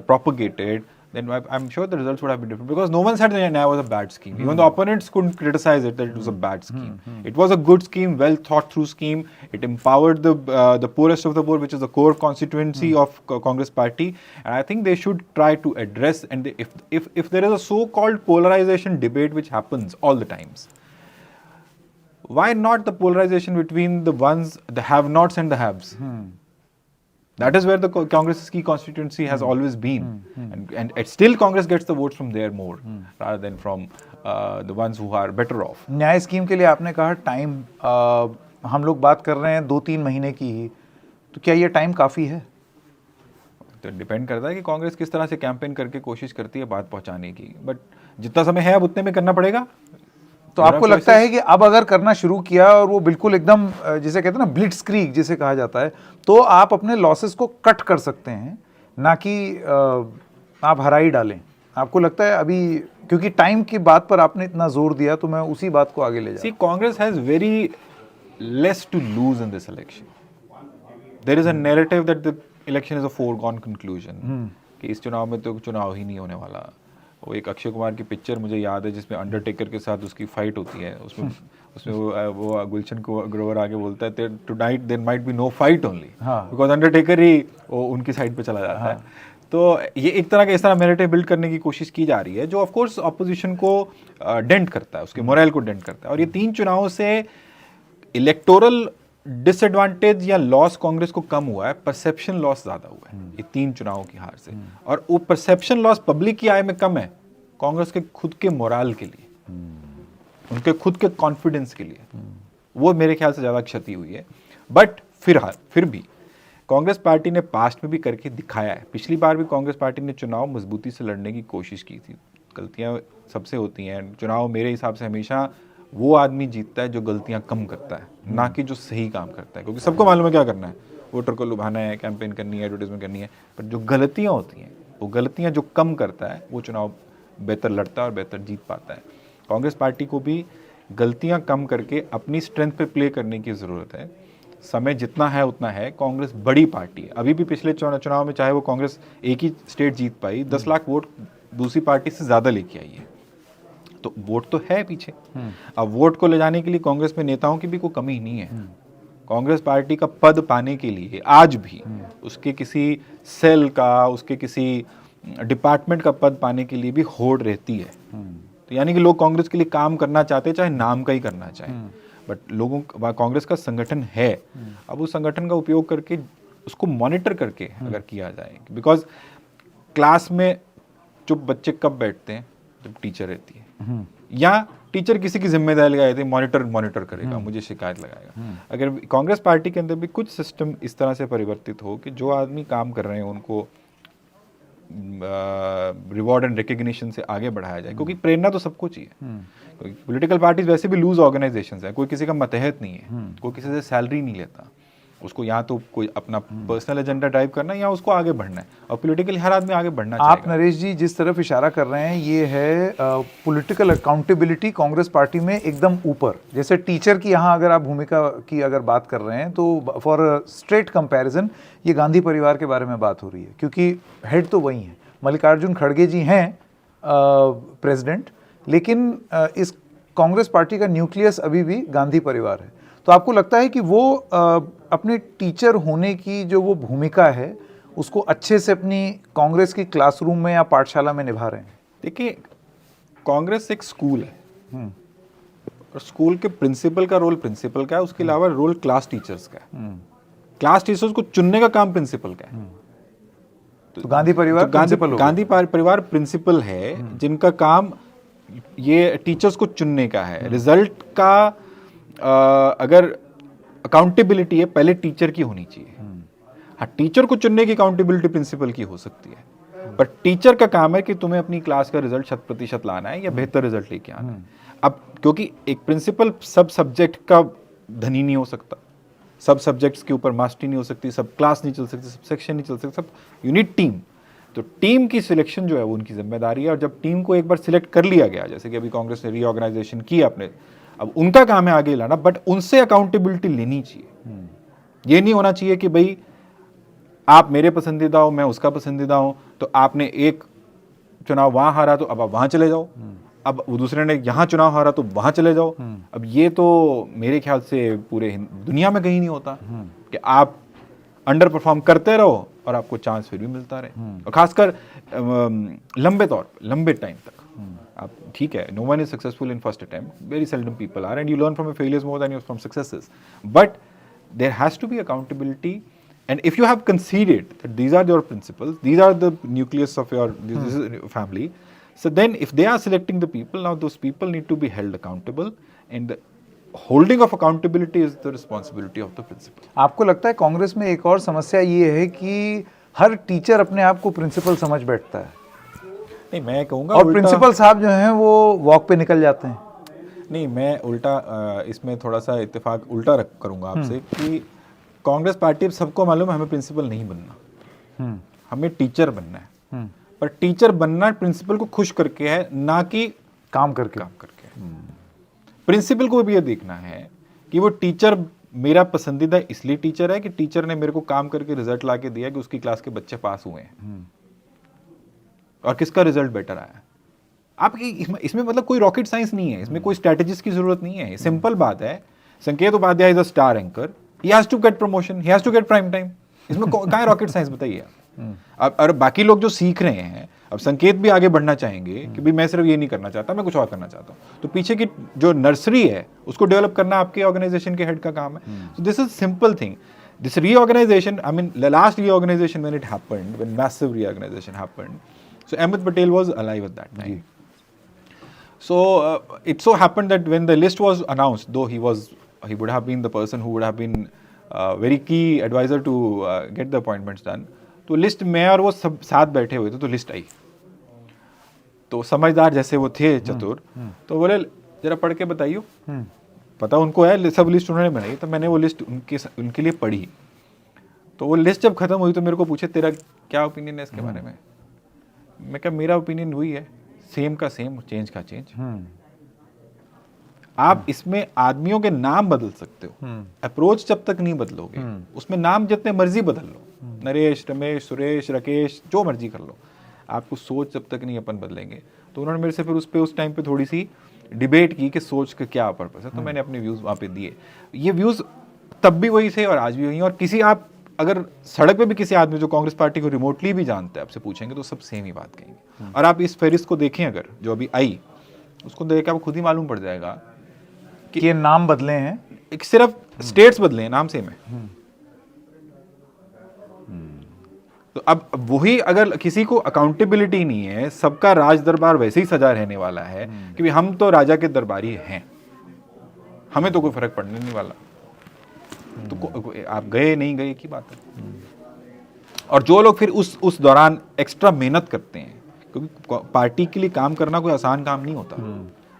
propagated, then I'm sure the results would have been different, because no one said that Nyaya was a bad scheme. Even the opponents couldn't criticize it that it was a bad scheme. It was a good scheme, well thought through scheme. It empowered the poorest of the poor, which is the core constituency of Congress party. And I think they should try to address, and if there is a so-called polarization debate which happens all the times, why not the polarization between the ones, the have-nots and the haves? That is where the Congress's key constituency has always been, and still Congress gets the votes from there more rather than from the ones who are better off. न्याय scheme के लिए आपने कहा time, हम लोग बात कर रहे हैं 2-3 महीने की ही, तो क्या ये टाइम काफ़ी है? तो डिपेंड करता है कि कांग्रेस किस तरह से कैंपेन करके कोशिश करती है बात पहुंचाने की। बट जितना समय है अब उतने में करना पड़ेगा। तो आपको लगता है कि अब अगर करना शुरू किया और वो बिल्कुल एकदम जिसे कहते हैं ना ब्लिट्सक्रीग जिसे कहा जाता है, तो आप अपने लॉसेस को कट कर सकते हैं, ना कि आप हरा ही डालें? आपको लगता है अभी, क्योंकि टाइम की बात पर आपने इतना जोर दिया, तो मैं उसी बात को आगे ले जाऊं। See, Congress has very less to lose in this election. There is a narrative that the election is a foregone conclusion, कि इस चुनाव में तो चुनाव ही नहीं होने वाला। वो एक अक्षय कुमार की पिक्चर मुझे याद है जिसमें अंडरटेकर के साथ उसकी फाइट होती है, उसमें वो गुलशन ग्रोवर आगे बोलता है tonight there might be no fight only, because Undertaker ही वो उनकी साइड पे चला जाता है। तो ये एक तरह का इस तरह नैरेटिव बिल्ड करने की कोशिश की जा रही है, जो ऑफ कोर्स ऑपोजिशन को डेंट करता है, उसके मोरल को डेंट करता है। और ये 3 चुनावों से इलेक्टोरल डिसएडवांटेज या लॉस कांग्रेस को कम हुआ है, परसेप्शन लॉस ज्यादा हुआ है ये 3 चुनावों की हार से। और वो परसेप्शन लॉस पब्लिक की आय में कम है, कांग्रेस के खुद के मोरल के लिए, उनके खुद के कॉन्फिडेंस के लिए, वो मेरे ख्याल से ज्यादा क्षति हुई है। बट फिर भी कांग्रेस पार्टी ने पास्ट में भी करके दिखाया है। पिछली बार भी कांग्रेस पार्टी ने चुनाव मजबूती से लड़ने की कोशिश की थी। गलतियां सबसे होती हैं, चुनाव मेरे हिसाब से हमेशा वो आदमी जीतता है जो गलतियां कम करता है, ना कि जो सही काम करता है, क्योंकि सबको मालूम है क्या करना है, वोटर को लुभाना है, कैंपेन करनी है, एडवर्टाइजमेंट करनी है। पर जो गलतियां होती हैं, वो गलतियां जो कम करता है, वो चुनाव बेहतर लड़ता है और बेहतर जीत पाता है। कांग्रेस पार्टी को भी गलतियां कम करके अपनी स्ट्रेंथ पे प्ले करने की ज़रूरत है। समय जितना है उतना है। कांग्रेस बड़ी पार्टी है, अभी भी पिछले चुनाव में चाहे वो कांग्रेस एक ही स्टेट जीत पाई, 10 लाख वोट दूसरी पार्टी से ज़्यादा लेके आई है, तो वोट तो है पीछे। अब वोट को ले जाने के लिए कांग्रेस में नेताओं की भी कोई कमी नहीं है। कांग्रेस पार्टी का पद पाने के लिए आज भी उसके किसी सेल का, उसके किसी डिपार्टमेंट का पद पाने के लिए भी होड़ रहती है। तो यानी कि लोग कांग्रेस के लिए काम करना चाहते हैं, चाहे नाम का ही करना चाहे, बट लोगों कांग्रेस का संगठन है। अब उस संगठन का उपयोग करके उसको मॉनिटर करके अगर किया जाए, बिकॉज क्लास में चुप बच्चे कब बैठते हैं, जब टीचर रहती है, या टीचर किसी की जिम्मेदारी लगाई थी, मॉनिटर करेगा, मुझे शिकायत लगाएगा। अगर कांग्रेस पार्टी के अंदर भी कुछ सिस्टम इस तरह से परिवर्तित हो कि जो आदमी काम कर रहे हैं उनको रिवॉर्ड एंड रिकग्निशन से आगे बढ़ाया जाए, क्योंकि प्रेरणा तो सबको चाहिए। क्योंकि पॉलिटिकल पार्टीज वैसे भी लूज ऑर्गेनाइजेशंस हैं, कोई किसी का मतहत नहीं है, कोई किसी से सैलरी नहीं लेता, उसको या तो कोई अपना पर्सनल एजेंडा ड्राइव करना है या उसको आगे बढ़ना है, और पॉलिटिकली हर आदमी आगे बढ़ना आप चाहेगा। नरेश जी जिस तरफ इशारा कर रहे हैं ये है पॉलिटिकल अकाउंटेबिलिटी कांग्रेस पार्टी में एकदम ऊपर। जैसे टीचर की यहाँ अगर आप भूमिका की अगर बात कर रहे हैं तो फॉर स्ट्रेट कंपैरिजन ये गांधी परिवार के बारे में बात हो रही है, क्योंकि हेड तो वही है, मल्लिकार्जुन खड़गे जी हैं प्रेसिडेंट, लेकिन इस कांग्रेस पार्टी का न्यूक्लियस अभी भी गांधी परिवार है। तो आपको लगता है कि वो अपने टीचर होने की जो वो भूमिका है उसको अच्छे से अपनी कांग्रेस की क्लासरूम में या पाठशाला में निभा रहे हैं? देखिए, कांग्रेस एक स्कूल है और स्कूल के प्रिंसिपल का रोल प्रिंसिपल का है, उसके अलावा रोल क्लास टीचर्स का है। क्लास टीचर्स को चुनने का काम प्रिंसिपल का है। तो गांधी परिवार गांधी परिवार प्रिंसिपल है, जिनका काम ये टीचर्स को चुनने का है। रिजल्ट का अगर अकाउंटेबिलिटी है पहले टीचर की होनी चाहिए। हाँ, टीचर को चुनने की अकाउंटेबिलिटी प्रिंसिपल की हो सकती है, पर टीचर का काम है कि तुम्हें अपनी क्लास का रिजल्ट 100% लाना है या बेहतर रिजल्ट लेके आना है। अब क्योंकि एक प्रिंसिपल सब सब्जेक्ट का धनी नहीं हो सकता, सब सब्जेक्ट्स के ऊपर मास्टरी नहीं हो सकती, सब क्लास नहीं चल सकती, सब सेक्शन नहीं चल सकते, सब यू नीड टीम। तो टीम की सिलेक्शन जो है वो उनकी जिम्मेदारी है, और जब टीम को एक बार सिलेक्ट कर लिया गया, जैसे कि अभी कांग्रेस ने रीऑर्गेनाइजेशन की आपने, अब उनका काम है आगे लाना, बट उनसे अकाउंटेबिलिटी लेनी चाहिए। ये नहीं होना चाहिए कि भाई आप मेरे पसंदीदा हो, मैं उसका पसंदीदा हूं, तो आपने एक चुनाव वहां हारा तो अब आप वहां चले जाओ, अब वो दूसरे ने यहां चुनाव हारा तो वहां चले जाओ। अब ये तो मेरे ख्याल से पूरे दुनिया में कहीं नहीं होता कि आप अंडर परफॉर्म करते रहो और आपको चांस फिर भी मिलता रहे, और खासकर लंबे टाइम तक। आप ठीक है, no one is successful in first attempt, very seldom people are, and you learn from your failures more than from successes, but there has to be accountability. And if you have conceded that these are your principles, these are the nucleus of your this is your family, so then if they are selecting the people, now those people need to be held accountable, and the holding of accountability is the responsibility of the principal. आपको लगता है कांग्रेस में एक और समस्या ये है कि हर टीचर अपने आप को प्रिंसिपल समझ बैठता है? नहीं, मैं कहूँगा और प्रिंसिपल साहब जो हैं वो वॉक पे निकल जाते हैं। नहीं, मैं उल्टा इसमें थोड़ा सा इत्तेफाक उल्टा करूँगा आपसे कि कांग्रेस पार्टी सबको मालूम है हमें प्रिंसिपल नहीं बनना, हमें टीचर बनना है, पर टीचर बनना प्रिंसिपल को खुश करके है, ना कि काम करके। प्रिंसिपल को भी ये देखना है कि वो टीचर मेरा पसंदीदा इसलिए टीचर है कि टीचर ने मेरे को काम करके रिजल्ट ला के दिया कि उसकी क्लास के बच्चे पास हुए हैं, और किसका रिजल्ट बेटर आया। आपकी इसमें मतलब कोई रॉकेट साइंस नहीं है, इसमें कोई स्ट्रैटेजिस्ट की जरूरत नहीं है, सिंपल बात है। Sanket Upadhyay is a star anchor, he has to get promotion, he has to get prime time. इसमें कहाँ है रॉकेट साइंस, बताइए आप। और बाकी लोग जो सीख रहे हैं, अब संकेत भी आगे बढ़ना चाहेंगे कि भाई मैं सिर्फ ये नहीं करना चाहता, मैं कुछ और करना चाहता हूँ, तो पीछे की जो नर्सरी है उसको डेवलप करना आपके ऑर्गेनाइजेशन के हेड का काम है। So this is simple thing. This reorganization, I mean the last reorganization when it happened, when massive reorganization happened, so Ahmed Patel was alive at that time. So it so happened that when the list was announced, though he would have been the person who would have been very key advisor to get the appointments done, तो list में और वो सब साथ बैठे हुए थे, तो लिस्ट आई, तो समझदार जैसे वो थे चतुर, तो बोले जरा पढ़ के बताइयो। पता उनको है, सब लिस्ट उन्होंने बनाई, तो मैंने वो लिस्ट उनके लिए पढ़ी। तो वो लिस्ट जब खत्म हुई तो मेरे को पूछे तेरा क्या ओपिनियन है इसके बारे में। मैं कहा मेरा ओपिनियन वही है, सेम का सेम, चेंज का चेंज। आप इसमें आदमियों के नाम बदल सकते हो, अप्रोच जब तक नहीं बदलोगे, उसमें नाम जितने मर्जी बदल लो, नरेश, रमेश, सुरेश, राकेश, जो मर्जी कर लो, आपको सोच जब तक नहीं अपन बदलेंगे। तो उन्होंने मेरे से फिर उस टाइम पे थोड़ी सी डिबेट की कि सोच का क्या पर्पस है, तो मैंने अपने व्यूज़ वहाँ पे दिए। ये व्यूज़ तब भी वही थे और आज भी वही हैं। और किसी आप अगर सड़क पे भी किसी आदमी जो कांग्रेस पार्टी को रिमोटली भी जानते हैं आपसे पूछेंगे तो सब सेम ही बात कहेंगे। और आप इस फहरिस्त को देखें अगर जो अभी आई, उसको देख के आपको खुद ही मालूम पड़ जाएगा कि ये नाम बदले हैं, एक सिर्फ स्टेट्स बदले हैं, नाम सेम है। तो अब वही अगर किसी को अकाउंटेबिलिटी नहीं है, सबका राज दरबार वैसे ही सजा रहने वाला है कि हम तो राजा के दरबारी हैं, हमें तो कोई फर्क पड़ने नहीं वाला, तो आप गए नहीं गए की बात है। और जो लोग फिर उस दौरान एक्स्ट्रा मेहनत करते हैं, क्योंकि पार्टी के लिए काम करना कोई आसान काम नहीं होता।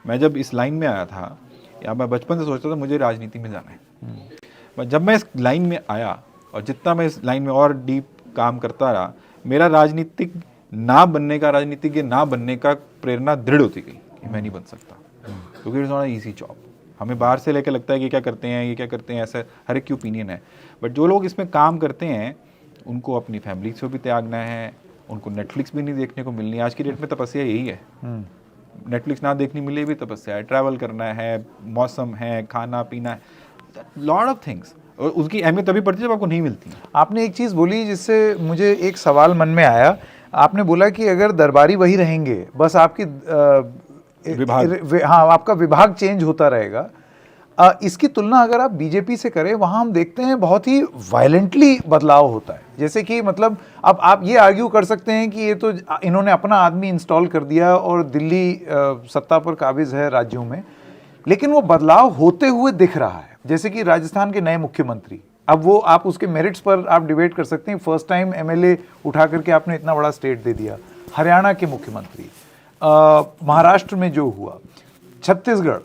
मैं जब इस लाइन में आया था, या मैं बचपन से सोचता था मुझे राजनीति में जाना है, जब मैं इस लाइन में आया और जितना मैं इस लाइन में और डीप काम करता रहा, मेरा राजनीतिक ना बनने का, राजनीतिज्ञ ना बनने का प्रेरणा दृढ़ होती गई कि मैं नहीं बन सकता, क्योंकि इट्स नॉट ईजी जॉब। हमें बाहर से लेकर लगता है कि क्या करते हैं, ये क्या करते हैं, ऐसा हर एक की ओपिनियन है। बट जो लोग इसमें काम करते हैं उनको अपनी फैमिली से भी त्यागना है, उनको नेटफ्लिक्स भी नहीं देखने को मिलनी है। आज की डेट में तपस्या यही है, नेटफ्लिक्स ना देखनी मिले भी तपस्या है, ट्रैवल करना है, मौसम है, खाना पीना है, लॉट ऑफ थिंग्स। और उसकी अहमियत तभी पड़ती है जब आपको नहीं मिलती है। आपने एक चीज़ बोली जिससे मुझे एक सवाल मन में आया। आपने बोला कि अगर दरबारी वही रहेंगे, बस आपकी हाँ, आपका विभाग चेंज होता रहेगा। इसकी तुलना अगर आप बीजेपी से करें, वहाँ हम देखते हैं बहुत ही वायलेंटली बदलाव होता है। जैसे कि मतलब अब आप ये आर्ग्यू कर सकते हैं कि ये तो इन्होंने अपना आदमी इंस्टॉल कर दिया और दिल्ली सत्ता पर काबिज है राज्यों में, लेकिन वो बदलाव होते हुए दिख रहा है। जैसे कि राजस्थान के नए मुख्यमंत्री, अब वो आप उसके मेरिट्स पर आप डिबेट कर सकते हैं, फर्स्ट टाइम एमएलए उठा करके आपने इतना बड़ा स्टेट दे दिया। हरियाणा के मुख्यमंत्री, महाराष्ट्र में जो हुआ, छत्तीसगढ़,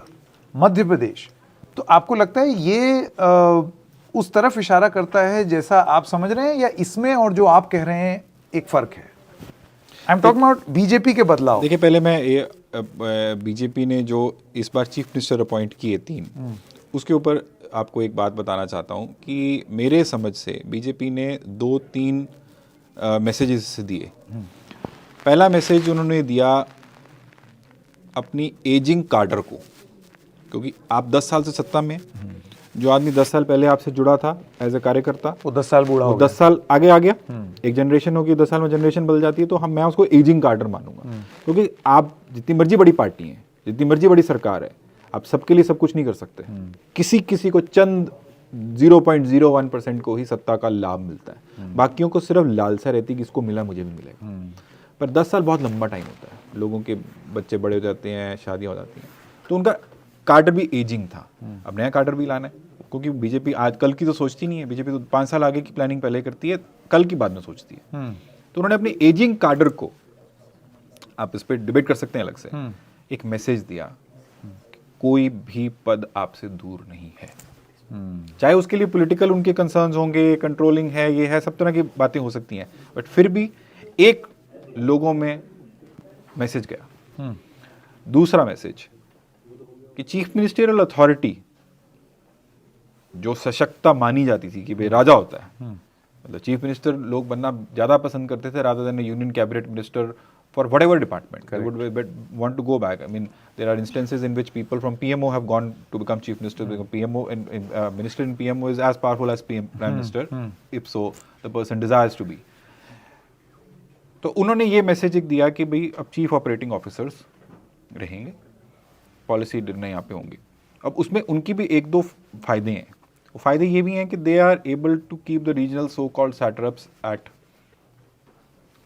मध्य प्रदेश, तो आपको लगता है ये उस तरफ इशारा करता है जैसा आप समझ रहे हैं, या इसमें और जो आप कह रहे हैं एक फर्क है? I am talking about BJP के बदलाव। देखिए, पहले मैं ये बीजेपी ने जो इस बार चीफ मिनिस्टर अपॉइंट किए 3, उसके ऊपर आपको एक बात बताना चाहता हूँ कि मेरे समझ से बीजेपी ने 2-3 मैसेजेस दिए। पहला मैसेज उन्होंने दिया अपनी एजिंग काडर को, क्योंकि आप 10 साल से सत्ता में, जो आदमी 10 साल पहले आपसे जुड़ा था एज ए कार्यकर्ता, वो 10 साल बूढ़ा हो गया, 10 साल आगे आ गया, एक जनरेशन होगी, 10 साल में जनरेशन बदल जाती है, तो मैं उसको एजिंग काडर मानूंगा। क्योंकि आप जितनी मर्जी बड़ी पार्टी है, जितनी मर्जी बड़ी सरकार है, आप सबके लिए सब कुछ नहीं कर सकते। किसी को चंद 0.01% को ही सत्ता का लाभ मिलता है, बाकियों को सिर्फ लालसा रहती है कि इसको मिला मुझे भी मिलेगा। पर 10 साल बहुत लंबा टाइम होता है, लोगों के बच्चे बड़े हो जाते हैं, शादियाँ हो जाती हैं, तो उनका कार्डर भी एजिंग था। अब नया कार्डर भी लाना है, क्योंकि बीजेपी आज कल की तो सोचती नहीं है, बीजेपी तो 5 साल आगे की प्लानिंग पहले करती है, कल की बाद में सोचती है। तो उन्होंने अपनी एजिंग कार्डर को, आप इस पर डिबेट कर सकते हैं अलग से, एक मैसेज दिया, कोई भी पद आपसे दूर नहीं है। चाहे उसके लिए पॉलिटिकल उनके कंसर्न्स होंगे, कंट्रोलिंग है, ये है, सब तरह की बातें हो सकती हैं, बट फिर भी एक लोगों में मैसेज गया। दूसरा मैसेज कि चीफ मिनिस्टरियल अथॉरिटी जो सशक्ता मानी जाती थी कि भाई राजा होता है, मतलब चीफ मिनिस्टर लोग बनना ज़्यादा पसंद करते थे rather than union cabinet minister for whatever department. They would want to go back. I mean, there are instances in which people from PMO have gone to become chief minister. Become PMO and minister in PMO is as powerful as prime minister, if so the person desires to be. तो उन्होंने ये message एक दिया कि भाई अब chief operating officers रहेंगे, policy निर्णय यहाँ पे होंगे। अब उसमें उनकी भी 1-2 फायदे हैं। वो फायदे ये भी हैं कि they are able to keep the regional so called satraps at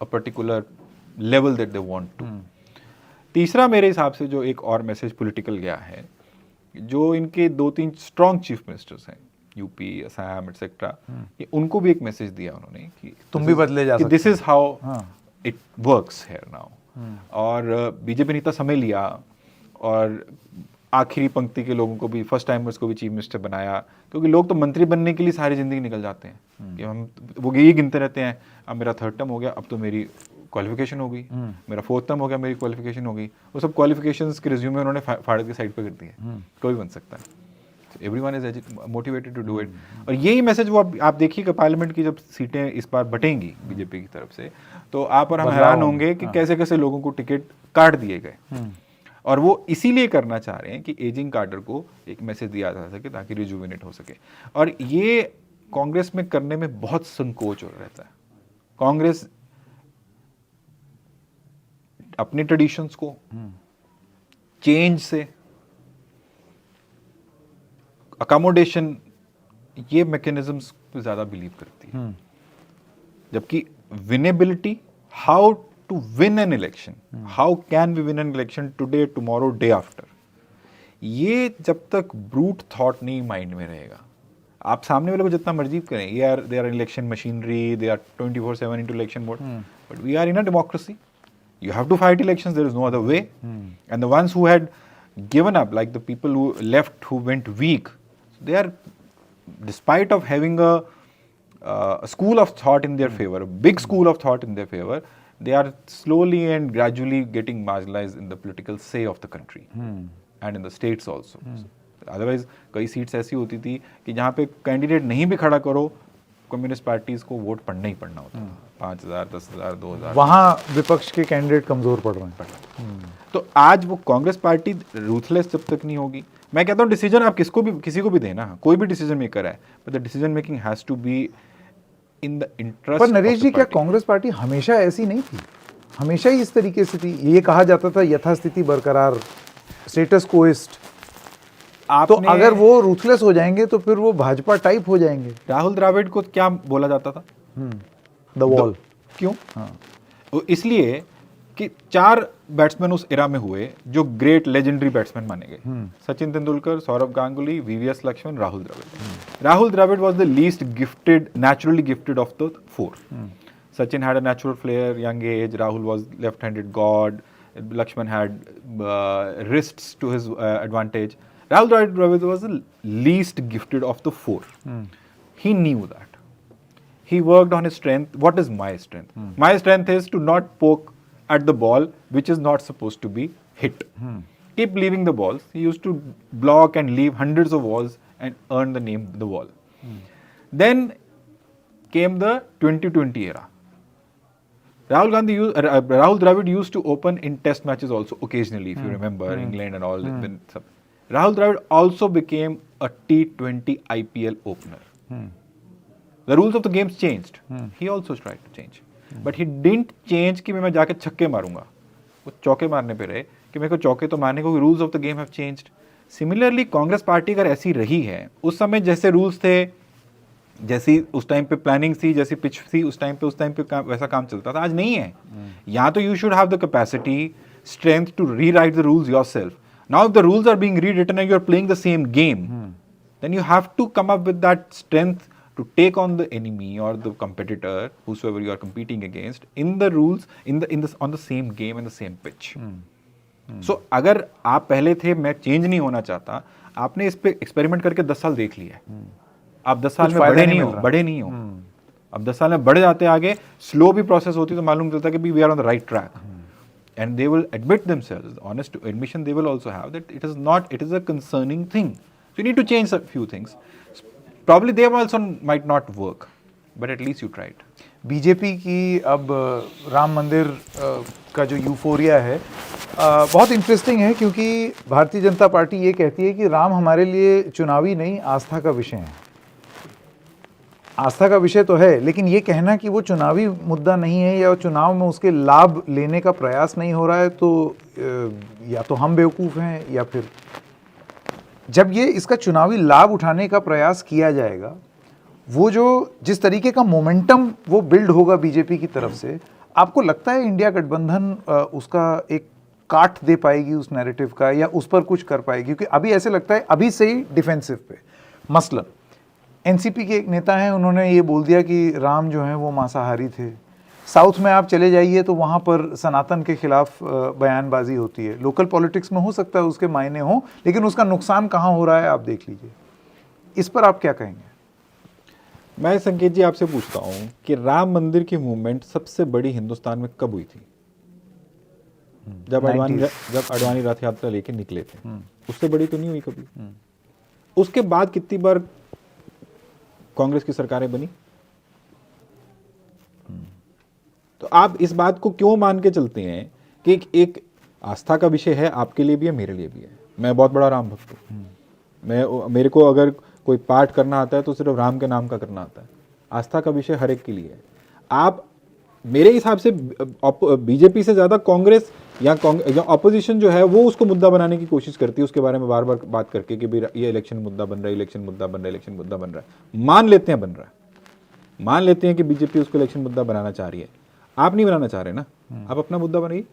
a particular level that they want to. तीसरा मेरे हिसाब से जो एक और मैसेज पॉलिटिकल गया है, जो इनके 2-3 स्ट्रॉन्ग चीफ मिनिस्टर्स हैं, यूपी, असम एटसेट्रा, ये उनको भी एक मैसेज दिया उन्होंने कि तुम भी बदले जा सकते, this is how it works here now. और बीजेपी ने इतना समय लिया और आखिरी पंक्ति के लोगों को भी, फर्स्ट टाइमर्स को भी चीफ मिनिस्टर बनाया, क्योंकि लोग तो मंत्री बनने के लिए सारी जिंदगी निकल जाते हैं कि हम वो ये गिनते रहते हैं, अब मेरा 3rd टर्म हो गया, अब तो मेरी क्वालिफिकेशन हो गई, मेरा 4th टर्म हो गया, मेरी क्वालिफिकेशन हो गई। वो सब क्वालिफिकेशंस के रिज्यूमे उन्होंने फाड़ के साइड पे कर दिए, कोई बन सकता है। Everyone is motivated to do it. और यही मैसेज वो आप देखिएगा पार्लियामेंट की जब सीटें इस बार बटेंगी बीजेपी की तरफ से, तो आप और हम हैरान होंगे कि कैसे कैसे लोगों को टिकट काट दिए गए। और वो इसीलिए करना चाह रहे हैं कि एजिंग कार्डर को एक मैसेज दिया जा सके ताकि रिजुविनेट हो सके। और ये कांग्रेस में करने में बहुत संकोच हो रहता है। कांग्रेस अपने ट्रेडिशंस को, चेंज से, अकोमोडेशन, ये मैकेनिज्म्स पे ज्यादा बिलीव करती है। जबकि winnability, how to win an election, how can we win an election today, tomorrow, day after, ये जब तक ब्रूट थॉट नहीं माइंड में रहेगा, आप सामने वाले को जितना मर्जी करें, they are election machinery, they are 24/7 into election mode, but we are in a democracy. You have to fight elections, there is no other way. And the ones who had given up, like the people who left, who went weak, they are, despite of having a school of thought in their favor, a big school of thought in their favor, they are slowly and gradually getting marginalized in the political say of the country and in the states also. Otherwise कई seats ऐसी होती थी कि जहाँ पे candidate नहीं भी खड़ा करो, कम्युनिस्ट पार्टीज को वोट पढ़ना ही पढ़ना होता था, 5,000, 10,000, 2,000, वहाँ विपक्ष के कैंडिडेट कमजोर पड़ रहे हैं। तो आज वो कांग्रेस पार्टी रूथलेस जब तक नहीं होगी, मैं कहता हूँ डिसीजन आप किसी को भी देना, कोई भी डिसीजन मेकर है, but the decision making has to be in the interest. पर नरेश जी, क्या कांग्रेस पार्टी हमेशा ऐसी नहीं थी? हमेशा ही इस तरीके से थी? ये कहा जाता था यथास्थिति बरकरार, स्टेटस कोइस्ट। तो अगर वो रूथलेस हो जाएंगे तो फिर वो भाजपा टाइप हो जाएंगे। राहुल द्रविड़ को क्या बोला जाता था? The wall. क्यों? वो इसलिए कि 4 बैट्समैन उस एरा में हुए जो ग्रेट लेजेंडरी बैट्समैन माने गए, Sachin Tendulkar, Sourav Ganguly, VVS Laxman, Rahul Dravid. Rahul Dravid was the least gifted, naturally gifted of the 4. Sachin had a natural flair, young age. Rahul was left-handed god. Lakshman had wrists to his advantage. Rahul Dravid was the least gifted of the 4. He knew that. He worked on his strength. What is my strength? My strength is to not poke at the ball which is not supposed to be hit. Keep leaving the balls. He used to block and leave hundreds of balls and earn the name the wall. Then came the 2020 era. Rahul Dravid used to open in test matches also occasionally, if you remember, England and all. Rahul Dravid also became a T20 IPL opener. The rules of the games changed. He also tried to change. But he didn't change कि मैं जाके छक्के मारूंगा. वो चौके मारने पे रहे कि मेरे को चौके तो मारने को, rules of the game have changed. Similarly Congress party अगर ऐसी रही है, उस समय जैसे रूल्स थे, जैसी उस टाइम पे प्लानिंग थी, जैसी पिच थी उस टाइम पे वैसा काम चलता था. आज नहीं है. यहाँ तो you should have the capacity, strength to rewrite the rules yourself. Now if the rules are being rewritten and you are playing the same game, then you have to come up with that strength to take on the enemy or the competitor, whosoever you are competing against, in the rules, on the same game and the same pitch. So अगर आप पहले थे मैं change नहीं होना चाहता, आपने इस पे एक्सपेरिमेंट करके 10 साल देख लिया है, आप 10 साल में बड़े नहीं हो. अब 10 साल में बढ़ जाते आगे, स्लो भी प्रोसेस होती तो मालूम चलता कि we are on the right track. And they will admit themselves, honest admission they will also have, that it is a concerning thing. So you need to change a few things. Probably they also might not work, but at least you tried. BJP की अब राम मंदिर का जो euphoria है बहुत interesting है, क्योंकि Bharatiya Janata party ये कहती है कि राम हमारे लिए चुनावी नहीं, आस्था का विषय है. आस्था का विषय तो है, लेकिन ये कहना कि वो चुनावी मुद्दा नहीं है या चुनाव में उसके लाभ लेने का प्रयास नहीं हो रहा है, तो या तो हम बेवकूफ़ हैं, या फिर जब ये इसका चुनावी लाभ उठाने का प्रयास किया जाएगा, वो जो जिस तरीके का मोमेंटम वो बिल्ड होगा बीजेपी की तरफ से, आपको लगता है इंडिया गठबंधन उसका एक काट दे पाएगी उस नैरेटिव का, या उस पर कुछ कर पाएगी? क्योंकि अभी ऐसे लगता है अभी से ही डिफेंसिव पे. मसलन एनसीपी के एक नेता हैं, उन्होंने ये बोल दिया कि राम जो हैं वो मांसाहारी थे. साउथ में आप चले जाइए तो वहाँ पर सनातन के खिलाफ बयानबाजी होती है. लोकल पॉलिटिक्स में हो सकता है उसके मायने हो, लेकिन उसका नुकसान कहाँ हो रहा है आप देख लीजिए. इस पर आप क्या कहेंगे? मैं संकेत जी आपसे पूछता हूँ कि राम मंदिर की मूवमेंट सबसे बड़ी हिंदुस्तान में कब हुई थी? जब अडवाणी रथ यात्रा लेके निकले थे, उससे बड़ी तो नहीं हुई कभी। उसके बाद कितनी बार कांग्रेस की सरकारें बनी? तो आप इस बात को क्यों मान के चलते हैं कि एक आस्था का विषय है, आपके लिए भी है, मेरे लिए भी है। मैं बहुत बड़ा राम भक्त हूँ। मेरे को अगर कोई पाठ करना आता है तो सिर्फ राम के नाम का करना आता है। आस्था का विषय हर एक के लिए है। आप मेरे हिसाब से बीजेपी से ज़्यादा कांग्रेस या ऑपोजिशन जो है वो उसको मुद्दा बनाने की कोशिश करती है, उसके बारे में बार बार बात करके कि भाई ये इलेक्शन मुद्दा बन रहा है, इलेक्शन मुद्दा बन रहा है, इलेक्शन मुद्दा बन रहा है। मान लेते हैं बन रहा है, मान लेते हैं कि बीजेपी उसको इलेक्शन मुद्दा बनाना चाह रही है। आप नहीं बनाना चाह रहे ना, आप अपना मुद्दा बनाइए।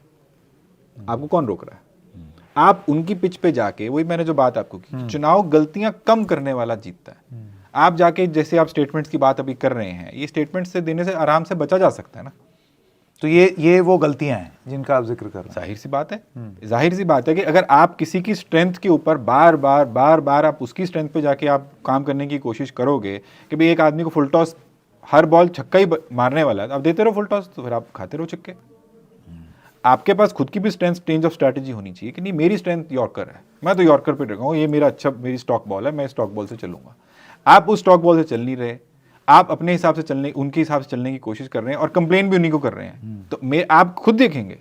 आपको कौन रोक रहा है? आप उनकी पिच पे जाके, वही मैंने जो बात आपको की, चुनाव गलतियां कम करने वाला जीतता है। आप जाके जैसे आप स्टेटमेंट्स की बात अभी कर रहे हैं, ये स्टेटमेंट्स से देने से आराम से बचा जा सकता है ना। तो ये वो गलतियां हैं जिनका आप जिक्र कर रहे हैं। जाहिर सी बात है, जाहिर सी बात है कि अगर आप किसी की स्ट्रेंथ के ऊपर बार बार आप उसकी स्ट्रेंथ पे जाके आप काम करने की कोशिश करोगे कि भाई एक आदमी को फुल टॉस, हर बॉल छक्का ही मारने वाला है, आप देते रहो फुल टॉस, तो फिर आप खाते रहो छक्के। आपके पास खुद की भी स्ट्रेंथ, चेंज ऑफ स्ट्रैटेजी होनी चाहिए कि नहीं मेरी स्ट्रेंथ यॉर्कर है, मैं तो यॉर्कर पे रखा हूँ, ये मेरा अच्छा, मेरी स्टॉक बॉल है, मैं स्टॉक बॉल से चलूंगा। आप उस स्टॉक बॉल से चल नहीं रहे, आप अपने हिसाब से चलने, उनके हिसाब से चलने की कोशिश कर रहे हैं और कंप्लेन भी उन्हीं को कर रहे हैं। तो आप खुद देखेंगे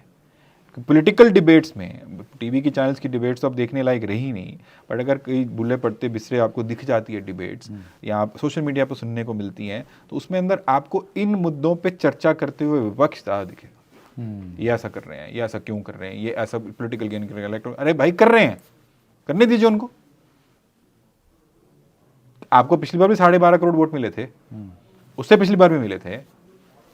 पॉलिटिकल डिबेट्स में, टीवी की चैनल्स की डिबेट्स तो अब देखने लायक रही नहीं, बट अगर कई बुले पड़ते बिसरे आपको दिख जाती है डिबेट्स, या आप सोशल मीडिया पर सुनने को मिलती हैं, तो उसमें अंदर आपको इन मुद्दों पे चर्चा करते हुए विपक्ष ज़्यादा दिखेगा। ये ऐसा कर रहे हैं, ये ऐसा क्यों कर रहे हैं, ये ऐसा पॉलिटिकल गेन करेगा। अरे भाई कर रहे हैं, करने दीजिए उनको। आपको पिछली बार भी 12.5 करोड़ वोट मिले थे, उससे पिछली बार भी मिले थे,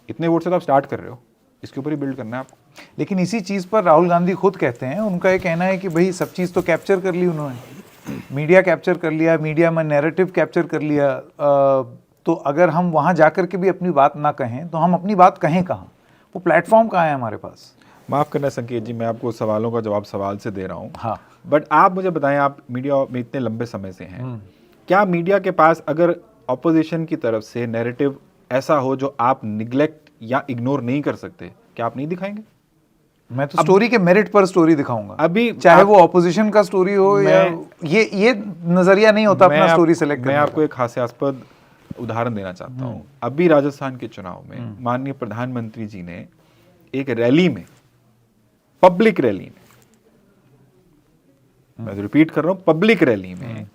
इतने वोट से तो आप स्टार्ट कर रहे हो, इसके ऊपर ही बिल्ड करना है आपको। लेकिन इसी चीज़ पर राहुल गांधी खुद कहते हैं, उनका ये कहना है कि भाई सब चीज़ तो कैप्चर कर ली उन्होंने, मीडिया कैप्चर कर लिया, मीडिया में नैरेटिव कैप्चर कर लिया, तो अगर हम वहाँ जाकर के भी अपनी बात ना कहें तो हम अपनी बात कहें कहाँ? वो प्लेटफॉर्म कहाँ है हमारे पास? माफ़ करना संकेत जी, मैं आपको सवालों का जवाब सवाल से दे रहा हूँ। हाँ, बट आप मुझे बताएं, आप मीडिया में इतने लंबे समय से हैं, क्या मीडिया के पास अगर ऑपोजिशन की तरफ से नैरेटिव ऐसा हो जो आप निगलेक्ट या इग्नोर नहीं कर सकते, क्या आप नहीं दिखाएंगे? मैं तो स्टोरी के मेरिट पर स्टोरी दिखाऊंगा, अभी चाहे वो ऑपोजिशन का स्टोरी हो या ये नजरिया नहीं होता अपना स्टोरी सेलेक्ट करने मैं आपको एक हास्यास्पद उदाहरण देना चाहता हूँ। अभी राजस्थान के चुनाव में माननीय प्रधानमंत्री जी ने एक रैली में, पब्लिक रैली में, मैं रिपीट कर रहा हूं, पब्लिक रैली में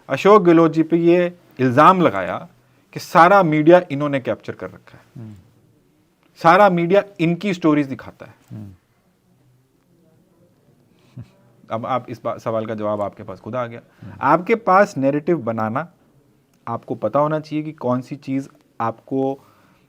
अशोक गहलोत जी पे ये इल्जाम लगाया कि सारा मीडिया इन्होंने कैप्चर कर रखा है, सारा मीडिया इनकी स्टोरीज दिखाता है। अब आप इस सवाल का जवाब आपके पास खुद आ गया। आपके पास नैरेटिव बनाना, आपको पता होना चाहिए कि कौन सी चीज आपको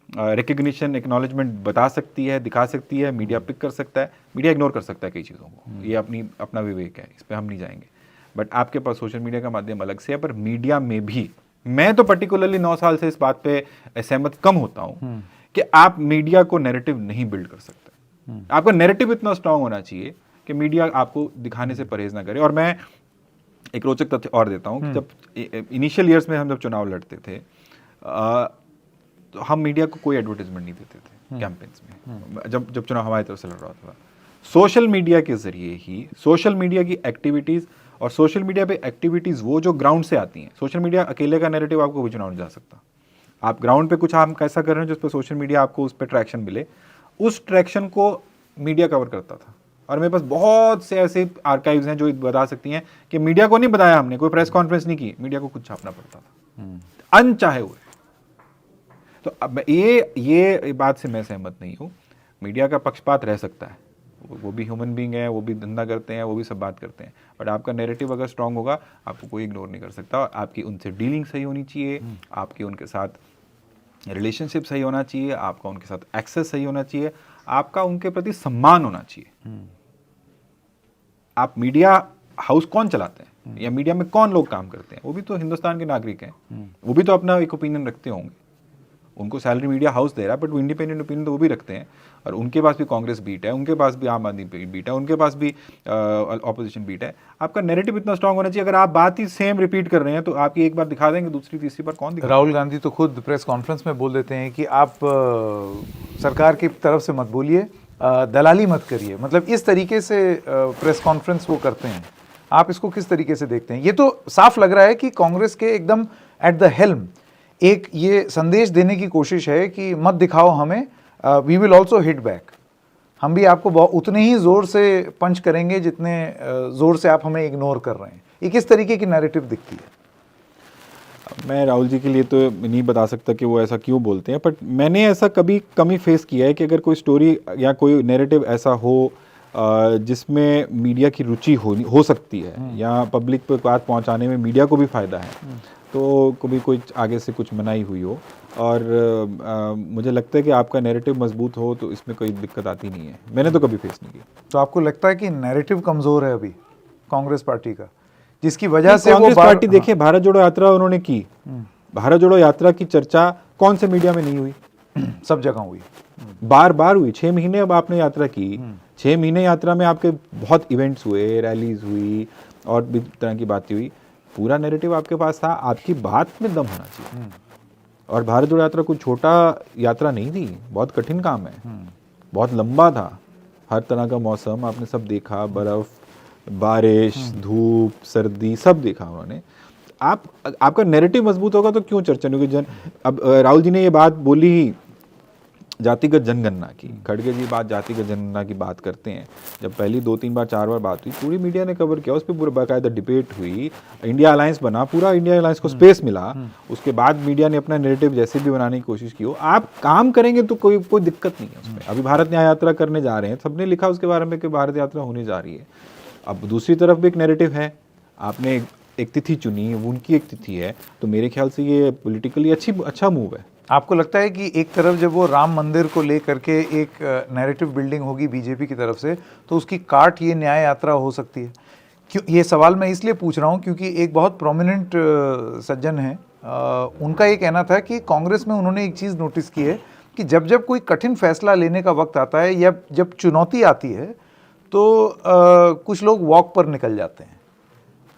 रिकग्निशन, एक्नॉलेजमेंट बता सकती है, दिखा सकती है, मीडिया पिक कर सकता है, मीडिया इग्नोर कर सकता है कई चीज़ों को, ये अपना विवेक है, इस पर हम नहीं जाएंगे। बट आपके पास सोशल मीडिया का माध्यम अलग से है, पर मीडिया में भी मैं तो पर्टिकुलरली 9 साल से इस बात पे सहमत कम होता हूँ कि आप मीडिया को नैरेटिव नहीं बिल्ड कर सकते। आपका नैरेटिव इतना स्ट्रांग होना चाहिए कि मीडिया आपको दिखाने से परहेज ना करे। और मैं एक रोचक तथ्य और देता हूँ कि जब इनिशियल ईयर्स में हम जब चुनाव लड़ते थे, तो हम मीडिया को कोई एडवर्टाइजमेंट नहीं देते थे कैंपेन्स में, जब चुनाव हमारी तरफ से लड़ रहा था। सोशल मीडिया के जरिए ही, सोशल मीडिया की एक्टिविटीज़, और सोशल मीडिया पे एक्टिविटीज़ वो जो ग्राउंड से आती हैं। सोशल मीडिया अकेले का नैरेटिव आपको कोई चुनाव नहीं जा सकता। आप ग्राउंड पे कुछ हम कैसा कर रहे हैं जिस पर सोशल मीडिया आपको उस पर ट्रैक्शन मिले, उस ट्रैक्शन को मीडिया कवर करता था। और मेरे पास बहुत से ऐसे आर्काइव्स हैं जो बता सकती हैं कि मीडिया को नहीं बताया हमने, कोई प्रेस कॉन्फ्रेंस नहीं की, मीडिया को कुछ छापना पड़ता था अनचाहे हुए। तो अब ये बात से मैं सहमत नहीं हूँ। मीडिया का पक्षपात रह सकता है, वो भी ह्यूमन बीइंग है, वो भी धंधा करते हैं, वो भी सब बात करते हैं, बट आपका नैरेटिव अगर स्ट्रांग होगा, आपको कोई इग्नोर नहीं कर सकता। आपकी उनसे डीलिंग सही होनी चाहिए, आपकी उनके साथ रिलेशनशिप सही होना चाहिए, आपका उनके साथ एक्सेस सही होना चाहिए, आपका उनके प्रति सम्मान होना चाहिए। आप मीडिया हाउस कौन चलाते हैं या मीडिया में कौन लोग काम करते हैं, वो भी तो हिंदुस्तान के नागरिक हैं, वो भी तो अपना एक ओपिनियन रखते होंगे, उनको सैलरी मीडिया हाउस दे रहा है, बट वो इंडिपेंडेंट ओपिनियन तो वो भी रखते हैं, और उनके पास भी कांग्रेस बीट है, उनके पास भी आम आदमी बीट है, उनके पास भी ऑपोजिशन बीट है। आपका नैरेटिव इतना स्ट्रांग होना चाहिए। अगर आप बात ही सेम रिपीट कर रहे हैं तो आपकी एक बार दिखा देंगे, दूसरी तीसरी बार कौन दिखा। राहुल गांधी तो खुद प्रेस कॉन्फ्रेंस में बोल देते हैं कि आप सरकार की तरफ से मत बोलिए, दलाली मत करिए, मतलब इस तरीके से प्रेस कॉन्फ्रेंस वो करते हैं। आप इसको किस तरीके से देखते हैं? ये तो साफ लग रहा है कि कांग्रेस के एकदम एट द हेल्म एक ये संदेश देने की कोशिश है कि मत दिखाओ हमें, we will also hit back, हम भी आपको उतने ही जोर से पंच करेंगे जितने जोर से आप हमें इग्नोर कर रहे हैं। ये किस तरीके की नैरेटिव दिखती है? मैं राहुल जी के लिए तो नहीं बता सकता कि वो ऐसा क्यों बोलते हैं, बट मैंने ऐसा कभी कमी फेस किया है कि अगर कोई स्टोरी या कोई नैरेटिव ऐसा हो जिसमें मीडिया की रुचि हो सकती है या पब्लिक पर बात पहुंचाने में मीडिया को भी फ़ायदा है, तो कभी कोई आगे से कुछ मनाही हुई हो, और मुझे लगता है कि आपका नैरेटिव मजबूत हो तो इसमें कोई दिक्कत आती नहीं है। मैंने तो कभी फेस नहीं किया। तो आपको लगता है कि नैरेटिव कमज़ोर है अभी कांग्रेस पार्टी का, जिसकी वजह से कांग्रेस पार्टी देखिए, भारत जोड़ो यात्रा उन्होंने की, भारत जोड़ो यात्रा की चर्चा कौन से मीडिया में नहीं हुई? सब जगह हुई, बार बार हुई। 6 महीने अब आपने यात्रा की, 6 महीने यात्रा में आपके बहुत इवेंट्स हुए, रैलीज हुई और भी तरह की बातें हुई। पूरा नैरेटिव आपके पास था, आपकी बात में दम होना चाहिए। और भारत जोड़ो यात्रा कोई छोटा यात्रा नहीं थी, बहुत कठिन काम है, बहुत लंबा था, हर तरह का मौसम आपने सब देखा, बर्फ, बारिश, धूप, सर्दी सब देखा उन्होंने। आपका नैरेटिव मजबूत होगा तो क्यों चर्चा नहीं होगी? अब राहुल जी ने ये बात बोली ही जातिगत जनगणना की, खड़गे जी बात जातिगत जनगणना की बात करते हैं। जब पहली 2-3 बार 4 बार बात हुई, पूरी मीडिया ने कवर किया, उस पर पूरा बाकायदा डिबेट हुई, इंडिया अलायंस बना, पूरा इंडिया अलायंस को स्पेस मिला। उसके बाद मीडिया ने अपना नैरेटिव जैसे भी बनाने की कोशिश की हो। आप काम करेंगे तो कोई दिक्कत नहीं है उसमें। अभी भारत न्याय यात्रा करने जा रहे हैं, सबने लिखा उसके बारे में कि भारत यात्रा होने जा रही है। अब दूसरी तरफ भी एक नैरेटिव है, आपने एक तिथि चुनी, उनकी एक तिथि है, तो मेरे ख्याल से ये पॉलिटिकली अच्छा मूव है। आपको लगता है कि एक तरफ जब वो राम मंदिर को लेकर के एक नैरेटिव बिल्डिंग होगी बीजेपी की तरफ से, तो उसकी काट ये न्याय यात्रा हो सकती है? क्यों ये सवाल मैं इसलिए पूछ रहा हूँ क्योंकि एक बहुत प्रोमिनेंट सज्जन है, उनका ये कहना था कि कांग्रेस में उन्होंने एक चीज़ नोटिस की है कि जब जब कोई कठिन फैसला लेने का वक्त आता है या जब चुनौती आती है तो कुछ लोग वॉक पर निकल जाते हैं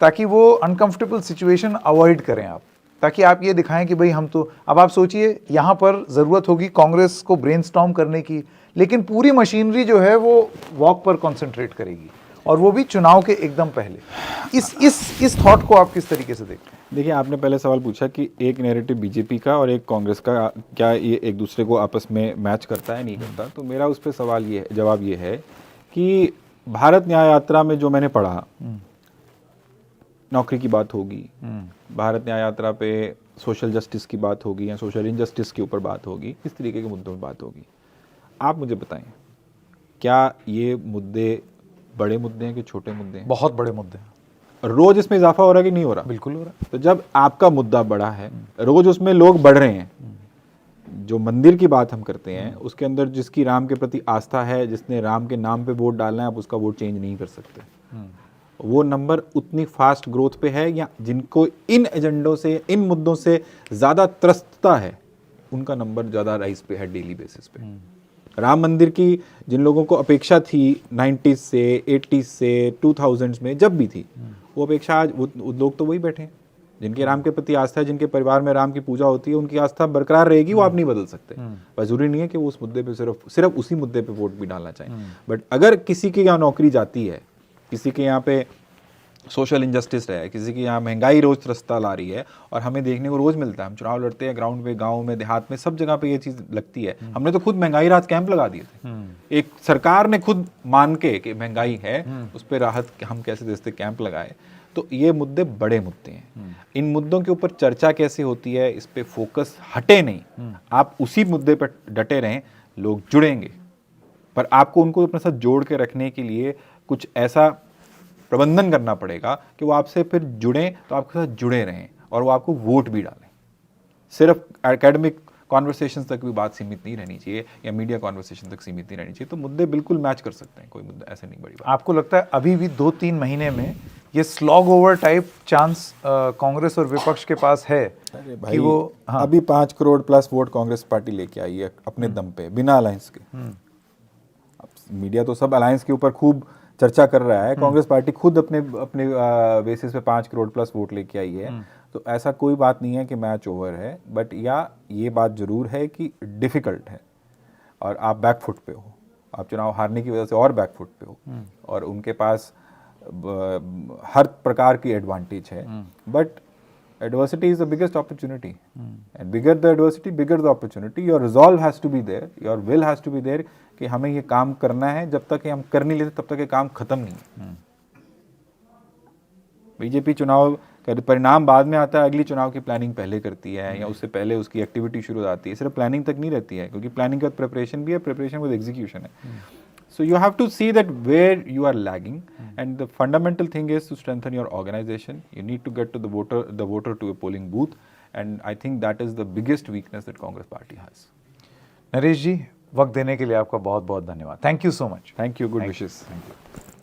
ताकि वो अनकंफर्टेबल सिचुएशन अवॉइड करें आप, ताकि आप ये दिखाएं कि भाई हम तो, अब आप सोचिए यहाँ पर ज़रूरत होगी कांग्रेस को ब्रेनस्टॉर्म करने की, लेकिन पूरी मशीनरी जो है वो वॉक पर कंसंट्रेट करेगी, और वो भी चुनाव के एकदम पहले। इस थॉट को आप किस तरीके से देखते हैं? देखिए, आपने पहले सवाल पूछा कि एक नैरेटिव बीजेपी का और एक कांग्रेस का, क्या ये एक दूसरे को आपस में मैच करता है, नहीं करता? तो मेरा उस पर जवाब ये है कि भारत न्याय यात्रा में जो मैंने पढ़ा, नौकरी की बात होगी, भारत न्याय यात्रा पे सोशल जस्टिस की बात होगी या सोशल इनजस्टिस के ऊपर बात होगी, इस तरीके के मुद्दों में बात होगी। आप मुझे बताएं, क्या ये मुद्दे बड़े मुद्दे हैं कि छोटे मुद्दे हैं? बहुत बड़े मुद्दे हैं। रोज इसमें इजाफा हो रहा है कि नहीं हो रहा? बिल्कुल हो रहा है। तो जब आपका मुद्दा बड़ा है, रोज उसमें लोग बढ़ रहे हैं, जो मंदिर की बात हम करते हैं उसके अंदर जिसकी राम के प्रति आस्था है, जिसने राम के नाम पे वोट डालना है, आप उसका वोट चेंज नहीं कर सकते। वो नंबर उतनी फास्ट ग्रोथ पे है, या जिनको इन एजेंडों से, इन मुद्दों से ज़्यादा त्रस्तता है, उनका नंबर ज़्यादा राइज पे है डेली बेसिस पे। राम मंदिर की जिन लोगों को अपेक्षा थी 90s से, 80s से, 2000s में जब भी थी, वो अपेक्षा आज वो लोग तो वही बैठे हैं जिनके राम के प्रति आस्था है, जिनके परिवार में राम की पूजा होती है, उनकी आस्था बरकरार रहेगी, वो आप नहीं बदल सकते। पर जरूरी नहीं है कि वो उस मुद्दे पे सिर्फ उसी मुद्दे पे वोट भी डालना चाहिए। बट अगर किसी के यहाँ नौकरी जाती है, किसी के यहाँ पे सोशल इनजस्टिस है, किसी के यहाँ महंगाई रोज त्रस्ता ला रही है, और हमें देखने को रोज मिलता है, हम चुनाव लड़ते हैं ग्राउंड पे, गांव में, देहात में, सब जगह पे ये चीज़ लगती है। हमने तो खुद महंगाई राहत कैंप लगा दिए थे, एक सरकार ने खुद मान के कि महंगाई है, उस पर राहत हम कैसे दे सकते, कैंप लगाए। तो ये मुद्दे बड़े मुद्दे हैं, इन मुद्दों के ऊपर चर्चा कैसे होती है, इस पे फोकस हटे नहीं, आप उसी मुद्दे पर डटे रहें, लोग जुड़ेंगे। पर आपको उनको अपने साथ जोड़ के रखने के लिए कुछ ऐसा प्रबंधन करना पड़ेगा कि वो आपसे फिर जुड़ें, तो आपके साथ जुड़े रहें और वो आपको वोट भी डालें। सिर्फ एकेडमिक कॉन्वर्सेशन तक भी बात सीमित नहीं रहनी चाहिए या मीडिया कॉन्वर्सेशन तक सीमित नहीं रहनी चाहिए। तो मुद्दे बिल्कुल मैच कर सकते हैं, कोई मुद्दा ऐसा नहीं बड़ी बात। आपको लगता है अभी भी 2-3 महीने में ये slog over type chance Congress और विपक्ष के पास है अरे कि भाई, वो अभी 5 crore plus vote Congress party लेके आई है अपने दम पे, बिना अलायंस के। अब मीडिया तो सब अलायंस के ऊपर खूब चर्चा कर रहा है, कांग्रेस पार्टी खुद अपने अपने बेसिस पे 5 करोड़ प्लस वोट लेके आई है। तो ऐसा कोई बात नहीं है कि मैच ओवर है, बट या ये बात जरूर है कि डिफिकल्ट है और आप बैकफुट पे हो, आप चुनाव हारने की वजह से और बैकफुट पे हो, और उनके पास हर प्रकार की एडवांटेज है। But adversity is the biggest opportunity, and bigger the adversity, bigger the opportunity. Your resolve has to be there, your will has to be there कि हमें ये काम करना है। जब तक ये हम कर नहीं लेते तब तक ये काम खत्म नहीं है। बीजेपी चुनाव का परिणाम बाद में आता है, अगली चुनाव की प्लानिंग पहले करती है या उससे पहले उसकी एक्टिविटी शुरू हो जाती है। सिर्फ प्लानिंग तक नहीं रहती है, क्योंकि प्लानिंग के बाद प्रिपरेशन भी है, प्रिपरेशन विद एग्जीक्यूशन है। So you have to see that where you are lagging, and the fundamental thing is to strengthen your organization. You need to get to the voter to a polling booth, and I think that is the biggest weakness that Congress party has. Naresh ji, वक्त देने के लिए आपका बहुत बहुत धन्यवाद। Thank you so much. Thank you. Good wishes. Thank you.